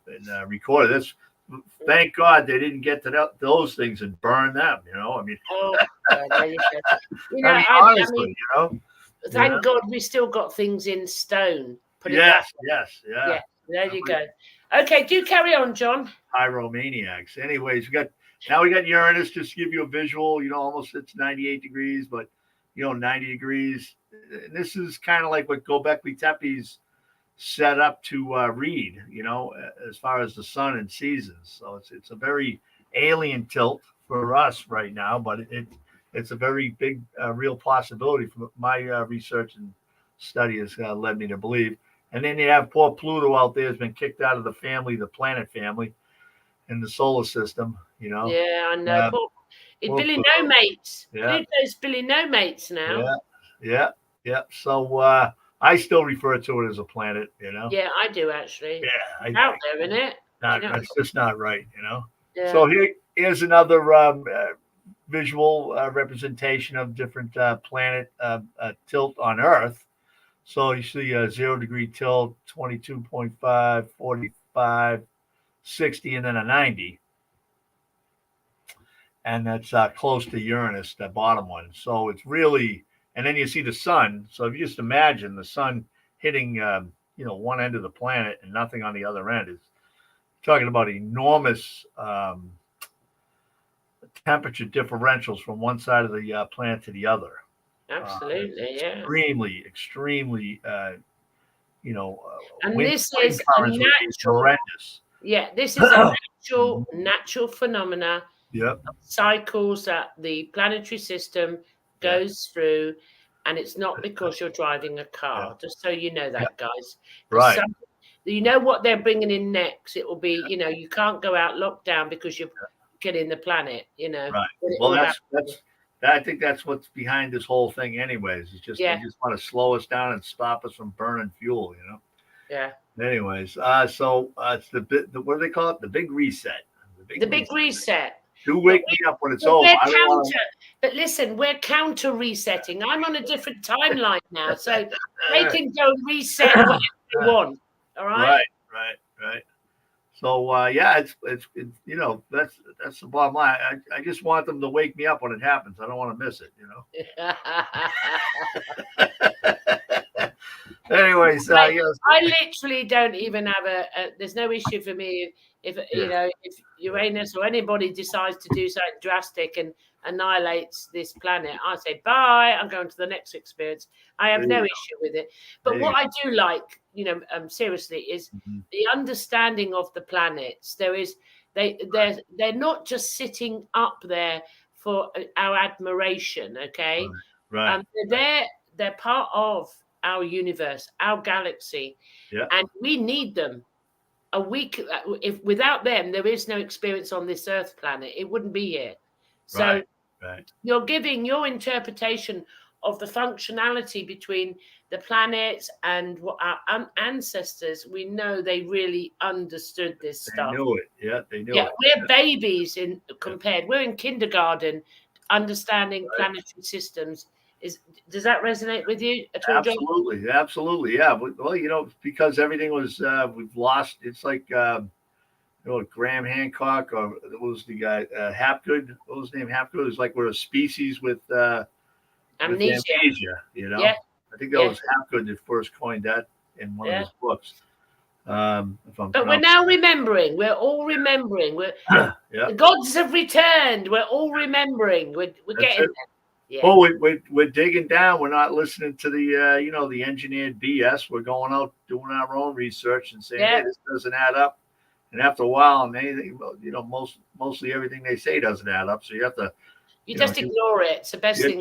And recorded this. Thank God they didn't get to those things and burn them. I mean, there you go. Honestly, thank God we still got things in stone. Yeah. There you go. Okay, do carry on, John. Pyromaniacs. Anyways, we got Uranus, just to give you a visual. Almost it's 98 degrees, but 90 degrees. And this is kind of like what Gobeklitepe's set up to read. As far as the sun and seasons. So it's a very alien tilt for us right now, but it's a very big real possibility from my research and study has led me to believe. And then you have poor Pluto out there has been kicked out of the planet family in the solar system, Yeah, I know. Billy Pluto. No Mates. Yeah. Pluto's Billy No Mates now. Yeah. So I still refer to it as a planet, Yeah, I do actually. Yeah. Out there, isn't it? That's just not right, Yeah. So here's another visual representation of different planet tilt on Earth. So you see a 0 degree tilt, 22.5, 45, 60, and then a 90. And that's close to Uranus, the bottom one. So it's really, and then you see the sun. So if you just imagine the sun hitting, one end of the planet and nothing on the other end, is talking about enormous temperature differentials from one side of the planet to the other. Absolutely, yeah. Extremely, and wind this is a currents would be natural, horrendous. yeah, this is a natural phenomena. Yep. Cycles that the planetary system goes through, and it's not because you're driving a car. Just so you know that, guys. Right. You know what they're bringing in next. It will be, you can't go out lockdown because you're killing the planet. Right. Well, I think that's what's behind this whole thing, anyways. It's just they just want to slow us down and stop us from burning fuel. Yeah. Anyways, so it's what do they call it? The big reset. The big reset. Do wake me up when it's over. But listen, we're counter resetting. I'm on a different timeline now, so they can go and reset whatever they want. All right. Right. So it's that's the bottom line. I just want them to wake me up when it happens. I don't want to miss it. Anyways, I literally don't even have there's no issue for me if if Uranus or anybody decides to do something drastic and annihilates this planet. I say bye. I'm going to the next experience. I have no issue with it. But what I do like, seriously, is the understanding of the planets. They're not just sitting up there for our admiration. Okay, right. They're part of our universe, our galaxy, and we need them. If without them, there is no experience on this Earth planet. It wouldn't be here. So you're giving your interpretation of the functionality between the planets and what our ancestors. We know they really understood this stuff. They knew it. Yeah, they knew it. We're babies compared. We're in kindergarten, understanding planetary systems. Does that resonate with you at all, John? Absolutely. Yeah. Well, because everything was we've lost. It's like Graham Hancock, or what was the guy Hapgood? What was his name? Hapgood. It's like we're a species with amnesia. I think that was Hapgood that first coined that in one of his books. But we're now remembering. We're all remembering. The gods have returned. We're all remembering. We're getting there. Yeah. Oh, we're digging down. We're not listening to the the engineered BS. We're going out doing our own research and saying, hey, this doesn't add up. And after a while, and anything, mostly everything they say doesn't add up. So you have to just ignore it. It's the best thing.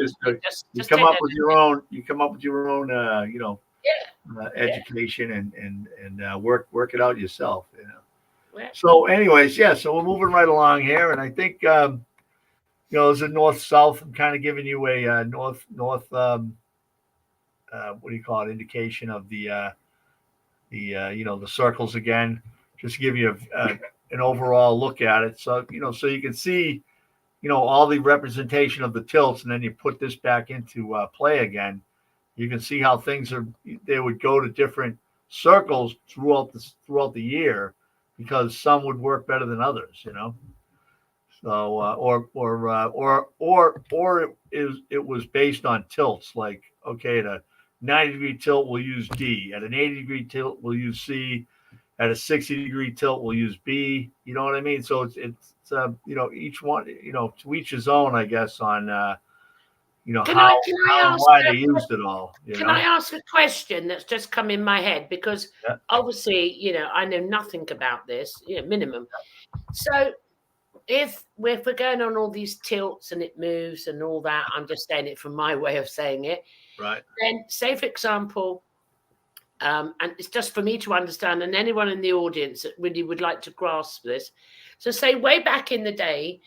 You come up with your own. You come up with your own. Education and work it out yourself. So, anyways, so we're moving right along here, and I think. There's a north-south. I'm kind of giving you a north. What do you call it? Indication of the circles again. Just to give you an overall look at it. So so you can see, all the representation of the tilts, and then you put this back into play again. You can see how things are. They would go to different circles throughout the year, because some would work better than others. So, it was based on tilts. Like, okay, at a 90-degree tilt, we'll use D. At an 80-degree tilt, we'll use C. At a 60-degree tilt, we'll use B. You know what I mean? So it's each one, to each his own, I guess, on how and why they used it all. Can I ask a question that's just come in my head? Because obviously, I know nothing about this, minimum. So if we're going on all these tilts and it moves and all that, I'm just saying it from my way of saying it. Right. Then say, for example, and it's just for me to understand, and anyone in the audience that really would like to grasp this. So say way back in the day,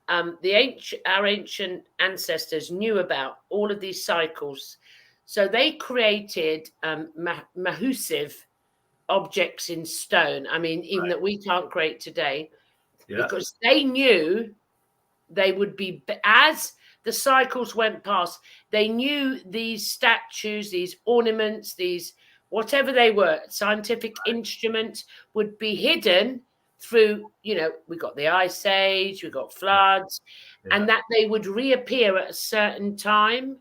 our ancient ancestors knew about all of these cycles. So they created mahusive objects in stone. I mean, even that we can't create today. Because they knew they would be, as the cycles went past, they knew these statues, these ornaments, these whatever they were, scientific instruments would be hidden through, we got the Ice Age, we got floods, and that they would reappear at a certain time.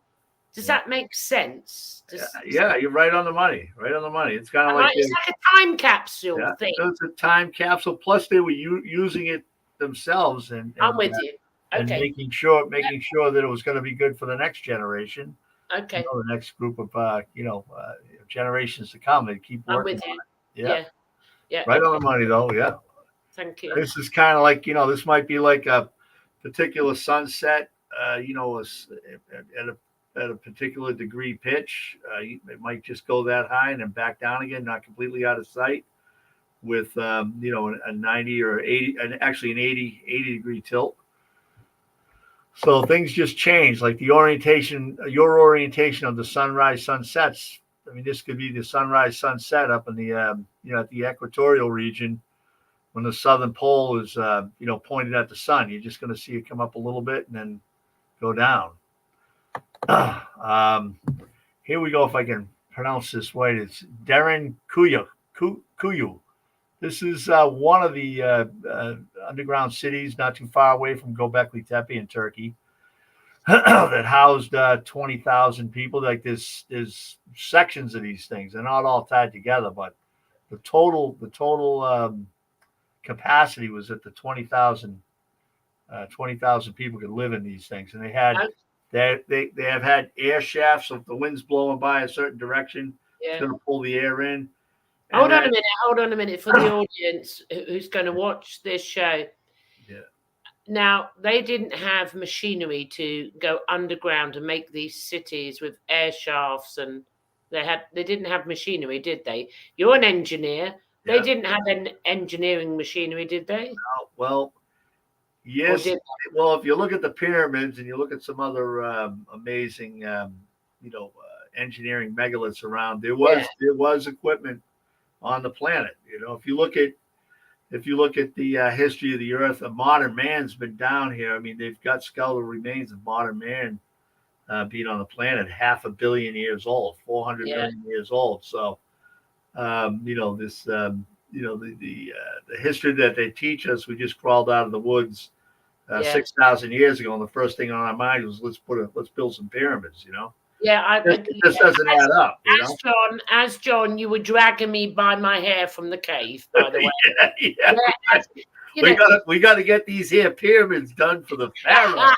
Does that make sense? Yeah, you're right on the money. Right on the money. It's kind of like it's like a time capsule thing. It's a time capsule. Plus, they were using it themselves, and I'm with you. Okay. And making sure that it was going to be good for the next generation. Okay. The next group of generations to come. They keep working on it. Yeah. Right on the money, though. Yeah. Thank you. This is kind of like this might be like a particular sunset. At a particular degree pitch, it might just go that high and then back down again, not completely out of sight, with a 90 or 80, and actually an 80 degree tilt. So things just change, like your orientation of the sunrise sunsets. I mean, this could be the sunrise sunset up in the at the equatorial region when the southern pole is pointed at the sun. You're just going to see it come up a little bit and then go down. Here we go. If I can pronounce this right, it's Darren Kuyu. This is one of the underground cities not too far away from Gobeklitepe in Turkey that housed 20,000 people. Like there's sections of these things. They're not all tied together, but the total capacity was that the 20,000 people could live in these things, and they had. They have had air shafts. So if the wind's blowing by a certain direction, it's going to pull the air in. Hold on a minute for the audience who's going to watch this show. Yeah. Now, they didn't have machinery to go underground and make these cities with air shafts, and they didn't have machinery, did they? You're an engineer. They didn't have an engineering machinery, did they? No, well, yes. Well, if you look at the pyramids and you look at some other amazing, engineering megaliths around, there was equipment on the planet. If you look at the history of the Earth, modern man's been down here. I mean, they've got skeletal remains of modern man being on the planet 500 million years old, 400 million years old. So, the history that they teach us, we just crawled out of the woods 6,000 years ago, and the first thing on our mind was let's build some pyramids. It just doesn't add up. As John, you were dragging me by my hair from the cave, by the way. We got to get these here pyramids done for the pharaoh.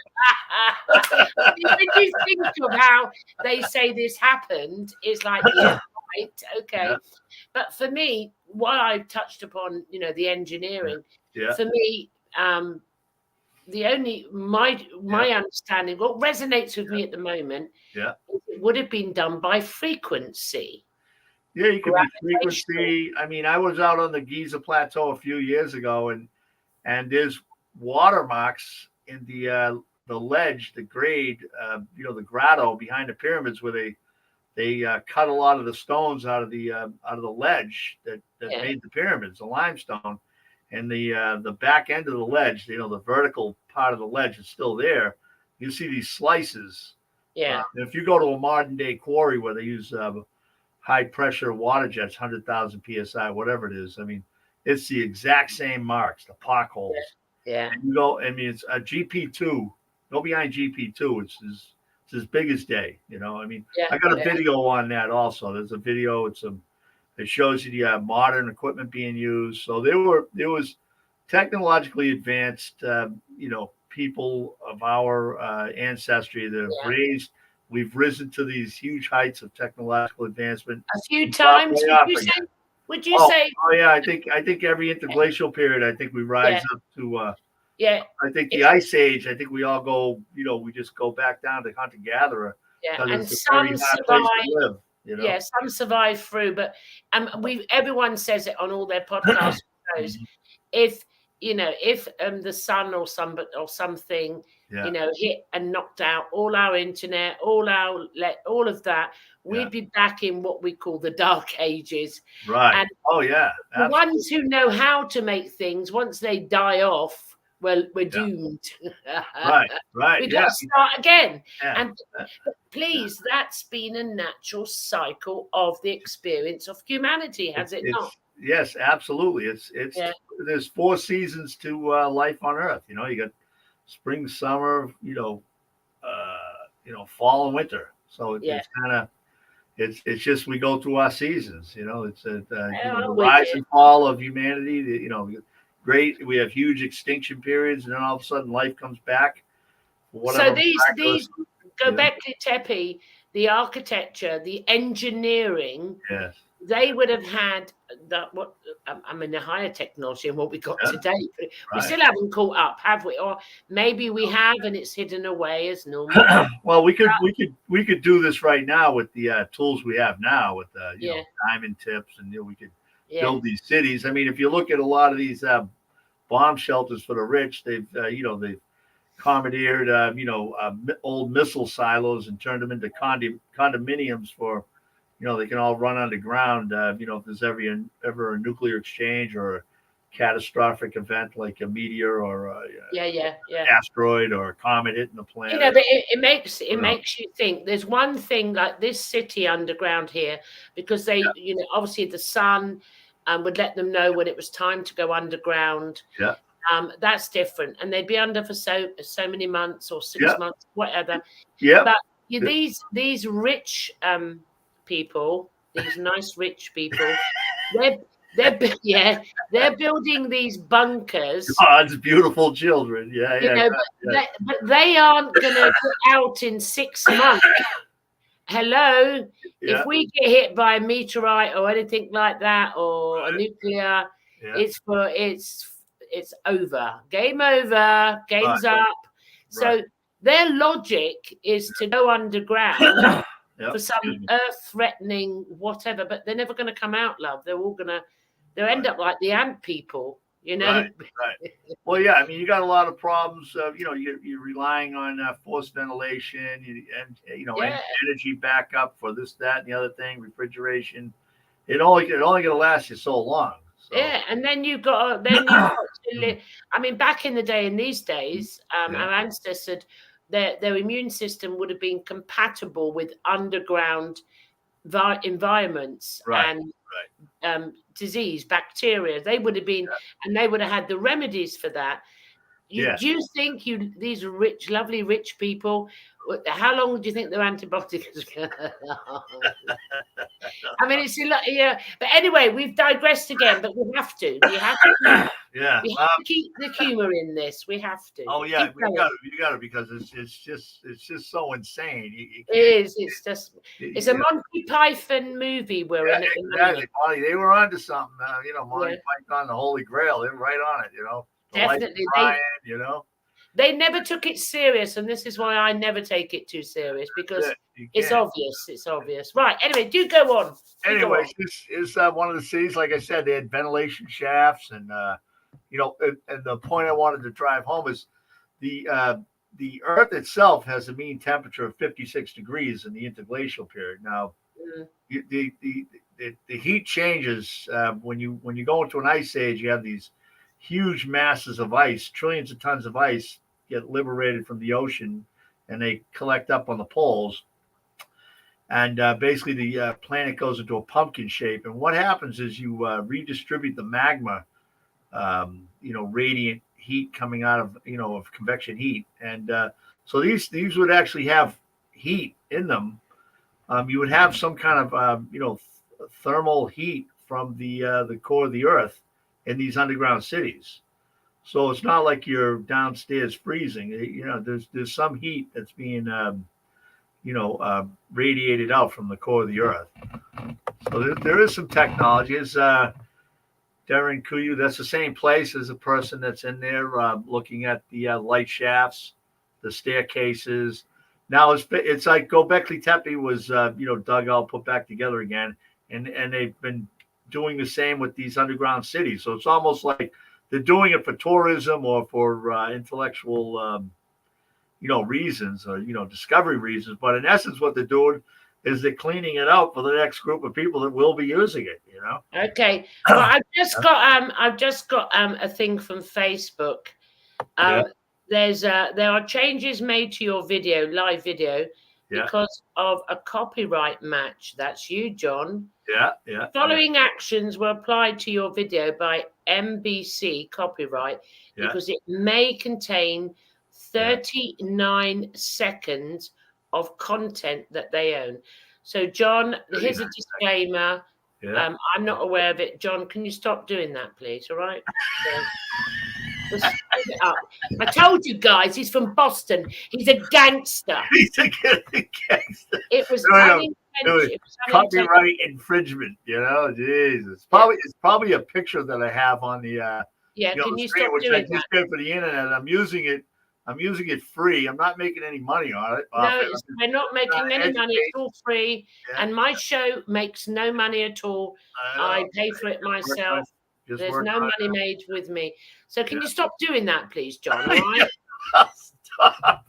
When you think of how they say this happened, it's like, right, okay. Yeah. But for me, while I touched upon, the engineering, for me, my understanding, what resonates with me at the moment, it would have been done by frequency. Yeah, you could be frequency. I mean, I was out on the Giza Plateau a few years ago, and there's watermarks in the ledge, the grade, the grotto behind the pyramids, where they cut a lot of the stones out of the ledge that made the pyramids, the limestone. And the back end of the ledge, the vertical part of the ledge is still there. You see these slices. Yeah. If you go to a modern day quarry where they use high pressure water jets, 100,000 psi, whatever it is, I mean, it's the exact same marks, the pock holes. Yeah. And you go. I mean, it's a GP2. Go behind GP2. It's as big as day. I mean, I got a video on that also. There's a video. It shows you the modern equipment being used. So there was technologically advanced, people of our ancestry that have we've risen to these huge heights of technological advancement. A few times, would you say? Oh yeah, I think every interglacial period, I think we rise up to. I think the Ice Age. I think we all go. We just go back down to hunter gatherer. Yeah, and some survive. Yeah, some survive through, but everyone says it on all their podcast shows. If the sun or something hit and knocked out all our internet, all of that, we'd be back in what we call the Dark Ages. Right. And the ones who know how to make things, once they die off, well, we're Yeah. doomed. Right. We've got Yeah. to start again. Yeah. And please, that's been a natural cycle of the experience of humanity, has it not? Yes, absolutely. It's Yeah, there's 4 seasons to life on Earth. You know, you got spring, summer, fall and winter. So yeah. it's kind of it's just we go through our seasons. You know, it's the I'm with rise you. and fall of humanity. Great. We have huge extinction periods, and then all of a sudden life comes back for So whatever these miraculous. You know, Göbekli the architecture, the engineering, yes. they would have had that. What I mean, the higher technology and what we got Yeah. today, but we Right. still haven't caught up, have we? Or maybe we have, and it's hidden away as normal. Well, we could do this right now with the tools we have now with Yeah, diamond tips, and we could yeah, build these cities. I mean, if you look at a lot of these bomb shelters for the rich, they've commandeered old missile silos and turned them into condominiums for they can all run underground. If there's ever a nuclear exchange or a catastrophic event like a meteor or yeah. asteroid or a comet hitting the planet. But it You know, makes you think. There's one thing like this city underground here, because they, obviously the sun would let them know when it was time to go underground. yeah, That's different, and they'd be under for so many months or 6 yeah, months, whatever. yeah, But yeah. these rich people, these nice rich people, they're building these bunkers. God's beautiful children. Yeah, yeah, But they aren't going to get out in 6 months. Hello, yeah, if we get hit by a meteorite or anything like that, or a nuclear, yeah. it's over. Game over. Game's up. So their logic is to go underground for some earth-threatening whatever, but they're never going to come out, love. They'll end up like the ant people, Right. Well, yeah. I mean, you got a lot of problems. You're relying on forced ventilation and energy backup for this, that, and the other thing. Refrigeration. It only going to last you so long. So. Yeah, and then you've got to live. I mean, back in the day, in these days, our ancestors, their immune system would have been compatible with underground environments and disease, bacteria. They would have been, and they would have had the remedies for that. Do you think these lovely rich people? How long do you think their antibiotics? I mean, it's a lot. Yeah, but anyway, we've digressed again. But we have to. We have to. We have to keep the humor in this. We have to. Oh yeah, you got to because it's just so insane. It is. It's just. It's a Monty Python movie. We're in it. Exactly. They were onto something. Monty Python, the Holy Grail. They were right on it. Definitely. They never took it serious, and this is why I never take it too serious, because it's obvious. It's obvious. Right. Anyway, do go on. This is one of the cities. Like I said, they had ventilation shafts, and and the point I wanted to drive home is the Earth itself has a mean temperature of 56 degrees in the interglacial period. Now, the heat changes when you go into an ice age. You have these huge masses of ice, trillions of tons of ice get liberated from the ocean, and they collect up on the poles. And basically, the planet goes into a pumpkin shape. And what happens is you redistribute the magma, radiant heat coming out of convection heat. And so these would actually have heat in them. You would have some kind of thermal heat from the core of the Earth in these underground cities. So it's not like you're downstairs freezing. There's some heat that's being radiated out from the core of the Earth. So there is some technology. It's Darren Kuyu. That's the same place as a person that's in there looking at the light shafts, the staircases. Now it's like Gobeklitepe was dug out, put back together again, and they've been doing the same with these underground cities. So it's almost like they're doing it for tourism or for intellectual reasons or discovery reasons. But in essence, what they're doing is they're cleaning it out for the next group of people that will be using it. Okay. Well, I've just got a thing from Facebook. Yeah. There are changes made to your live video, Yeah. because of a copyright match. That's you, John. Yeah. Yeah. Following actions were applied to your video by MBC Copyright because it may contain 39 seconds of content that they own. So, John, here's a disclaimer. Yeah. I'm not aware of it. John, can you stop doing that, please? All right. Just give it up. I told you guys, he's from Boston. He's a gangster. He's a gangster. It was copyright infringement. Jesus. It's probably a picture that I have on the can you screen, stop which doing I just did for the internet. I'm using it free. I'm not making any money on it. No, we're not making any money. It's all free. Yeah. And my show makes no money at all. I pay for it myself. There's no money made with me. So can you stop doing that, please, John? All right? Stop.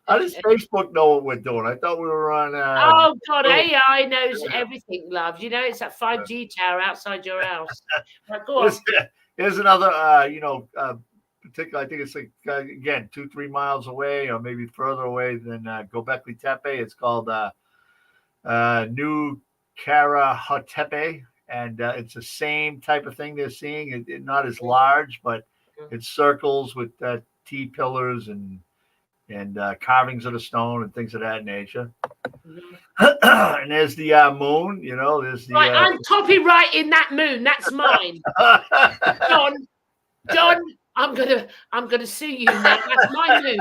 How does Facebook know what we're doing? I thought we were on. Oh God, AI knows everything, love. It's that 5G tower outside your house. Right, go on. Here's another, particular. I think it's like again 2-3 miles away, or maybe further away than Gobeklitepe. It's called New Karahotepe. And it's the same type of thing they're seeing. It not as large, but it's circles with T-pillars and carvings of the stone and things of that nature. And there's the moon. There's the I'm copyrighting that moon. That's mine. John, I'm gonna sue you now. That's my moon.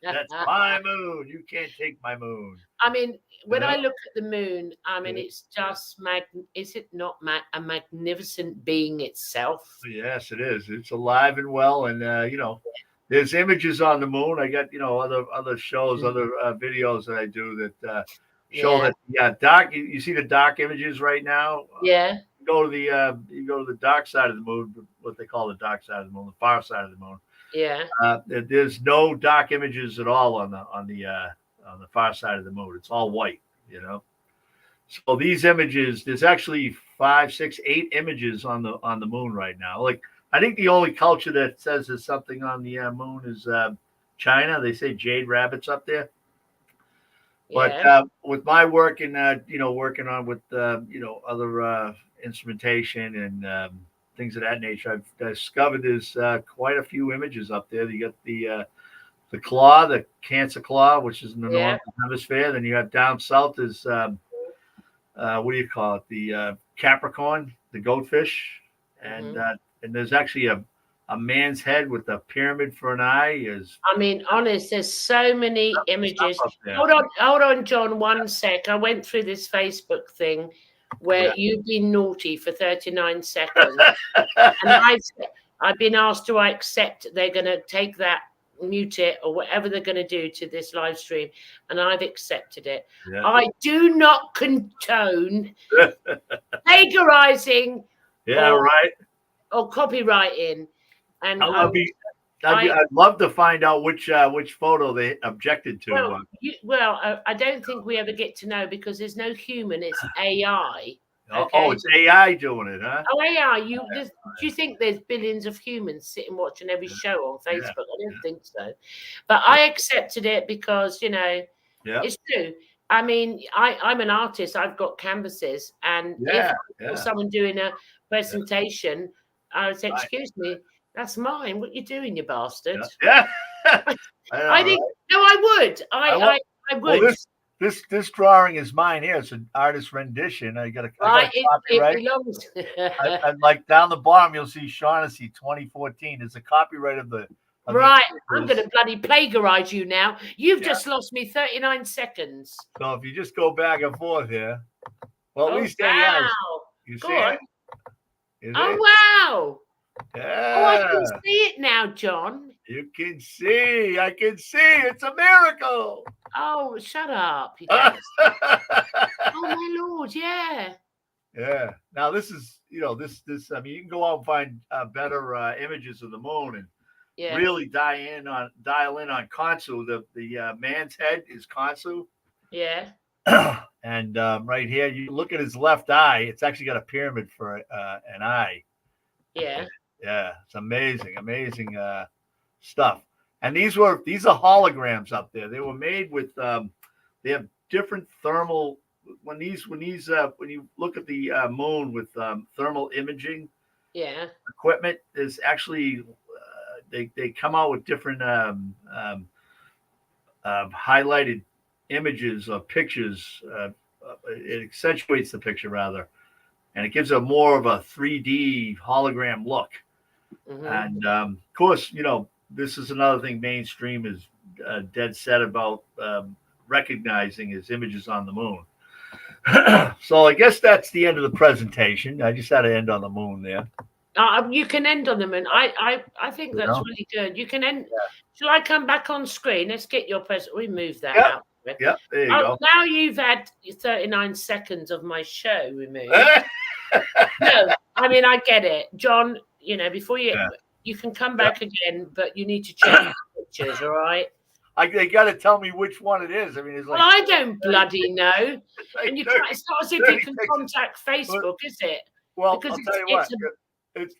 That's my moon. You can't take my moon. I mean, when I look at the moon, it's just is it not a magnificent being itself? Yes, it is. It's alive and well, and there's images on the moon. I got other shows, other videos that I do that show that dark. You see the dark images right now. Yeah. You go to the dark side of the moon, what they call the dark side of the moon, the far side of the moon. Yeah. There's no dark images at all on the far side of the moon. It's all white. So these images, there's actually 5, 6, 8 images on the moon right now. Like, I think the only culture that says there's something on the moon is China. They say jade rabbits up there. But with my work and working on with other instrumentation and things of that nature, I've discovered there's quite a few images up there. You got the claw, the Cancer claw, which is in the northern hemisphere. Then you have down south is what do you call it? The Capricorn, the goatfish, and there's actually a man's head with a pyramid for an eye. Honest, there's so many images. Hold on, John, one sec. I went through this Facebook thing where you've been naughty for 39 seconds. And I've been asked, do I accept they're going to take that, mute it, or whatever they're going to do to this live stream, and I've accepted it. I do not condone plagiarizing or copyrighting. And I'd love to find out which photo they objected to. I don't think we ever get to know, because there's no human, it's AI. Okay. Oh, it's AI doing it, huh? Oh, AI. Do you think there's billions of humans sitting watching every show on Facebook? I don't think so. But I accepted it because, it's true. I mean, I'm an artist. I've got canvases. And if someone doing a presentation, I would say, excuse me, that's mine. What you doing, you bastard? Yeah. I think, no, I would. I would. Well, this drawing is mine here. It's an artist rendition. I got a copyright. It belongs. And like down the bottom, you'll see Shaughnessy 2014. There's a copyright of the. Right, I'm going to bloody plagiarize you now. You've just lost me 39 seconds. So if you just go back and forth here, well, at least AI. You see it? Wow. Yeah. Oh, I can see it now, John. You can see. I can see. It's a miracle. Oh, shut up. Oh, my Lord. Yeah. Yeah. Now, this is, I mean, you can go out and find better images of the moon and really dial in on Khonsu. The man's head is Khonsu. Yeah. And right here, you look at his left eye. It's actually got a pyramid for an eye. Yeah. Yeah. It's amazing. Amazing. stuff. And these are holograms up there. They were made with they have different thermal when you look at the moon with thermal imaging Yeah. equipment, there's actually they come out with different highlighted images or pictures. It accentuates the picture rather, and it gives a more of a 3D hologram look. Mm-hmm. And of course, this is another thing mainstream is dead set about recognizing is images on the moon. So I guess that's the end of the presentation. I just had to end on the moon there. You can end on the moon. I think that's really good. You can end. Yeah. Shall I come back on screen? Let's get your present. We move that out. Yep, there you go. Now you've had 39 seconds of my show removed. No, I mean, I get it. John, before you can come back again, but you need to check the pictures, all right? They got to tell me which one it is. I mean, it's like. Well, I don't bloody know. Like and it's not as if you can contact Facebook, is it? Well, because I'll tell you what.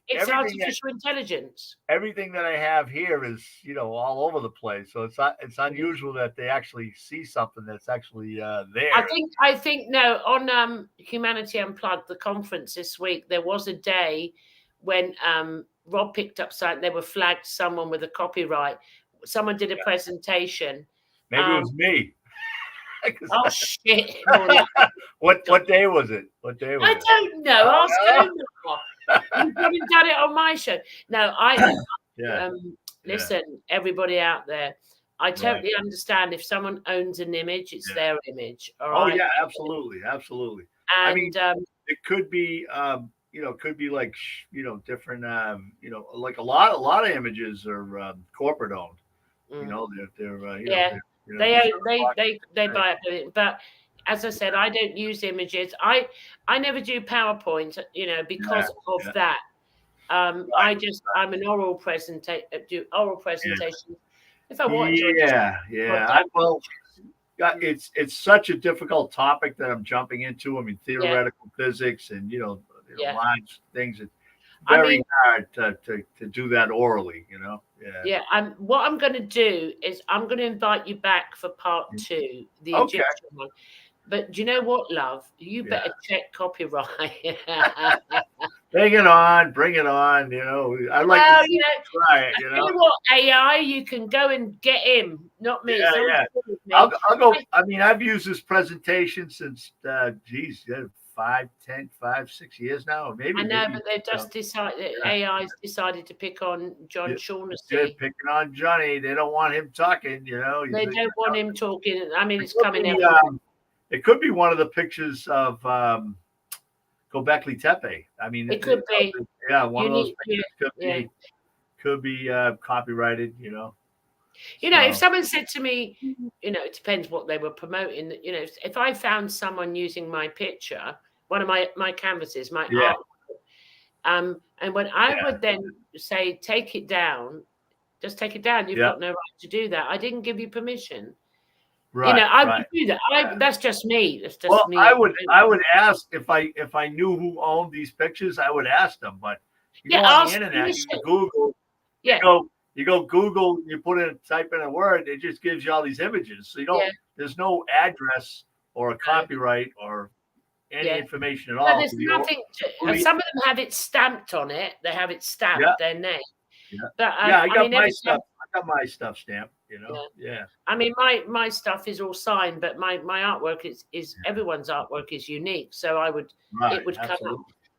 It's artificial intelligence. Everything that I have here is, all over the place. So it's unusual that they actually see something that's actually there. I think no, on Humanity Unplugged, the conference this week, there was a day when Rob picked up something. They were flagged someone with a copyright. Someone did a presentation. Maybe it was me. Oh shit! What day was it? What day was it? I don't know. Ask him. You haven't done it on my show. No, listen, everybody out there. I totally understand if someone owns an image, it's their image. All right? Oh yeah, absolutely. And I mean, it could be, could be like, different, like a lot of images are corporate owned. They buy it, but. As I said, I don't use images. I never do PowerPoint, because of that. I'm an oral presentator. Do oral presentations. If I want to. It's such a difficult topic that I'm jumping into. I mean, theoretical physics and large things. It's very hard to do that orally. What I'm going to do is I'm going to invite you back for part 2, the Egyptian one. But do you know what, love? You better check copyright. Bring it on. I'd like to try it. You know what, AI, you can go and get him, not me. I'll go. I mean, I've used this presentation since 6 years now, maybe. I know, but they've just decided. AI's decided to pick on John Shaughnessy. They're picking on Johnny. They don't want him talking. They don't want him talking. I mean, it's coming out. It could be one of the pictures of Gobeklitepe. I mean, it could be. Yeah, one of those pictures could be copyrighted. If someone said to me, it depends what they were promoting. If I found someone using my picture, one of my canvases, my art, and when I would then say, take it down, just take it down. You've got no right to do that. I didn't give you permission. Right, I would do that. That's just me. That's just me. I would ask if I knew who owned these pictures. I would ask them. But you go on the internet, you Google. You go Google. You type in a word. It just gives you all these images. So you don't. There's no address or a copyright or any information at all. There's nothing. Some of them have it stamped on it. They have it stamped their name. Yeah. But I got my stuff. I got my stuff stamped. I mean, my stuff is all signed, but my artwork is everyone's artwork is unique. So it would come up.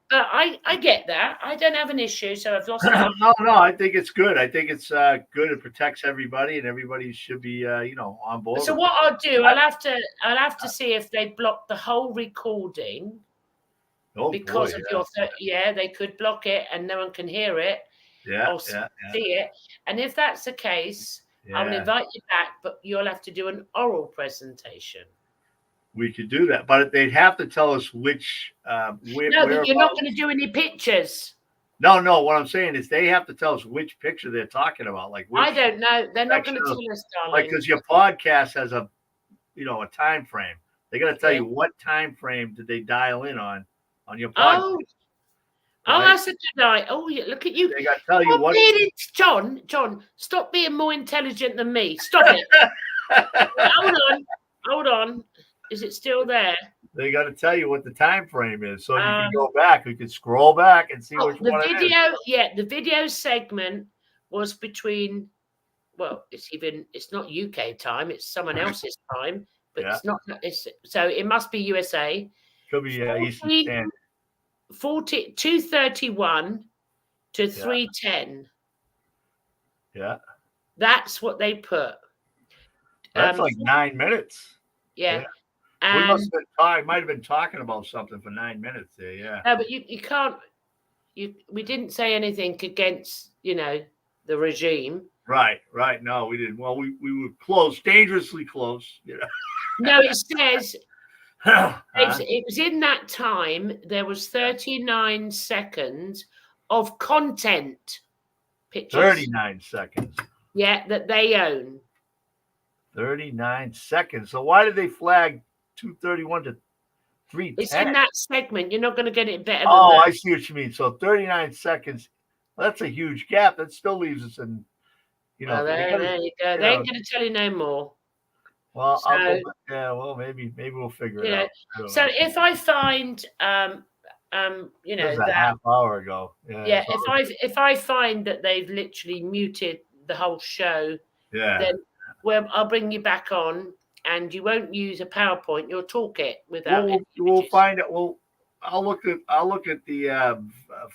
But I get that. I don't have an issue, so I've lost. No, I think it's good. I think it's good. It protects everybody, and everybody should be on board. So what I'll do, I'll have to see if they block the whole recording because of your. They could block it, and no one can hear it. Or see it. And if that's the case, I'll invite you back, but you'll have to do an oral presentation. We could do that, but they'd have to tell us which. You're not going to do any pictures. No. What I'm saying is they have to tell us which picture they're talking about. Like I don't know. They're not going to tell us, darling. Like because your podcast has a time frame. They got to tell you what time frame did they dial in on your podcast. Oh, right? that's a good night. Oh, yeah, look at you. They got to tell you Stop what. being John, stop being more intelligent than me. Stop it. Hold on. Is it still there? They got to tell you what the time frame is, so you can Um, go back. You can scroll back and see Oh, which the one it is. video, yeah, the video segment was between. Well, it's not UK time; it's someone else's time, but Yeah. it's not. It's so it must be USA. Could be Eastern 40, Standard. 2:31 to 3:10. Yeah. That's what they put. That's like 9 minutes. Yeah. We And must have might have been talking about something for 9 minutes there. Yeah. no, but you can't. We didn't say anything against the regime. Right. No, we didn't. Well, we were close, dangerously close. No, it says Huh? it was in that time there was 39 seconds of content pictures. 39 seconds. Yeah, that they own. 39 seconds. So why did they flag 2:31 to 3:10? It's in that segment. You're not going to get it better than Oh, that. I see what you mean. So 39 seconds. Well, that's a huge gap. That still leaves us in, Well, there you go. They ain't going to tell you no more. Well, So, I'll go, yeah. Well, maybe we'll figure it out. So if I find, that was a that half hour ago. Yeah, if I find that they've literally muted the whole show, then I'll bring you back on, and you won't use a PowerPoint. You'll talk it without. We'll find it. Well, I'll look at the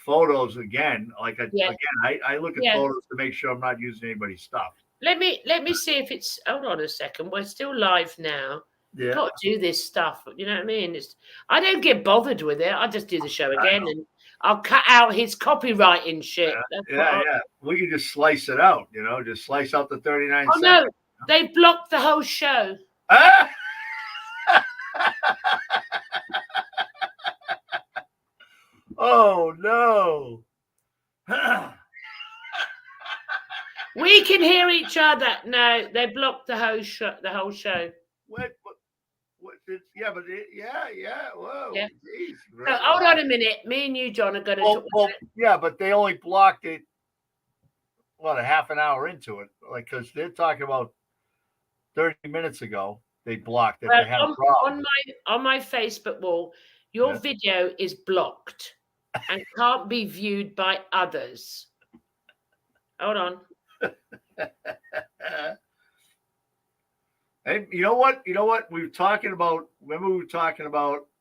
photos again. I look at photos to make sure I'm not using anybody's stuff. Let me see if it's. Hold on a second. We're still live now. Yeah. Got to do this stuff. You know what I mean? I don't get bothered with it. I just do the show again, and I'll cut out his copywriting shit. Yeah. We can just slice it out. Just slice out the 39 seconds. No, they blocked the whole show. Oh no. We can hear each other. No, they blocked the whole show. What? Yeah. Whoa. Yeah. Geez, So, hold on a minute. Me and you, John, are going to talk. Well, yeah, but they only blocked it. What, a half an hour into it? Because they're talking about 30 minutes ago. They blocked it. They had a problem. On my Facebook wall, your video is blocked and can't be viewed by others. Hold on. And you know what? We were talking about. Remember,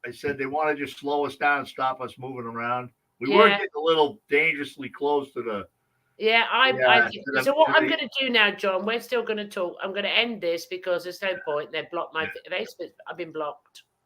I said they want to just slow us down and stop us moving around. We were getting a little dangerously close to the. Yeah, so what I'm going to do now, John, we're still going to talk. I'm going to end this because there's no point. They blocked my Facebook. I've been blocked.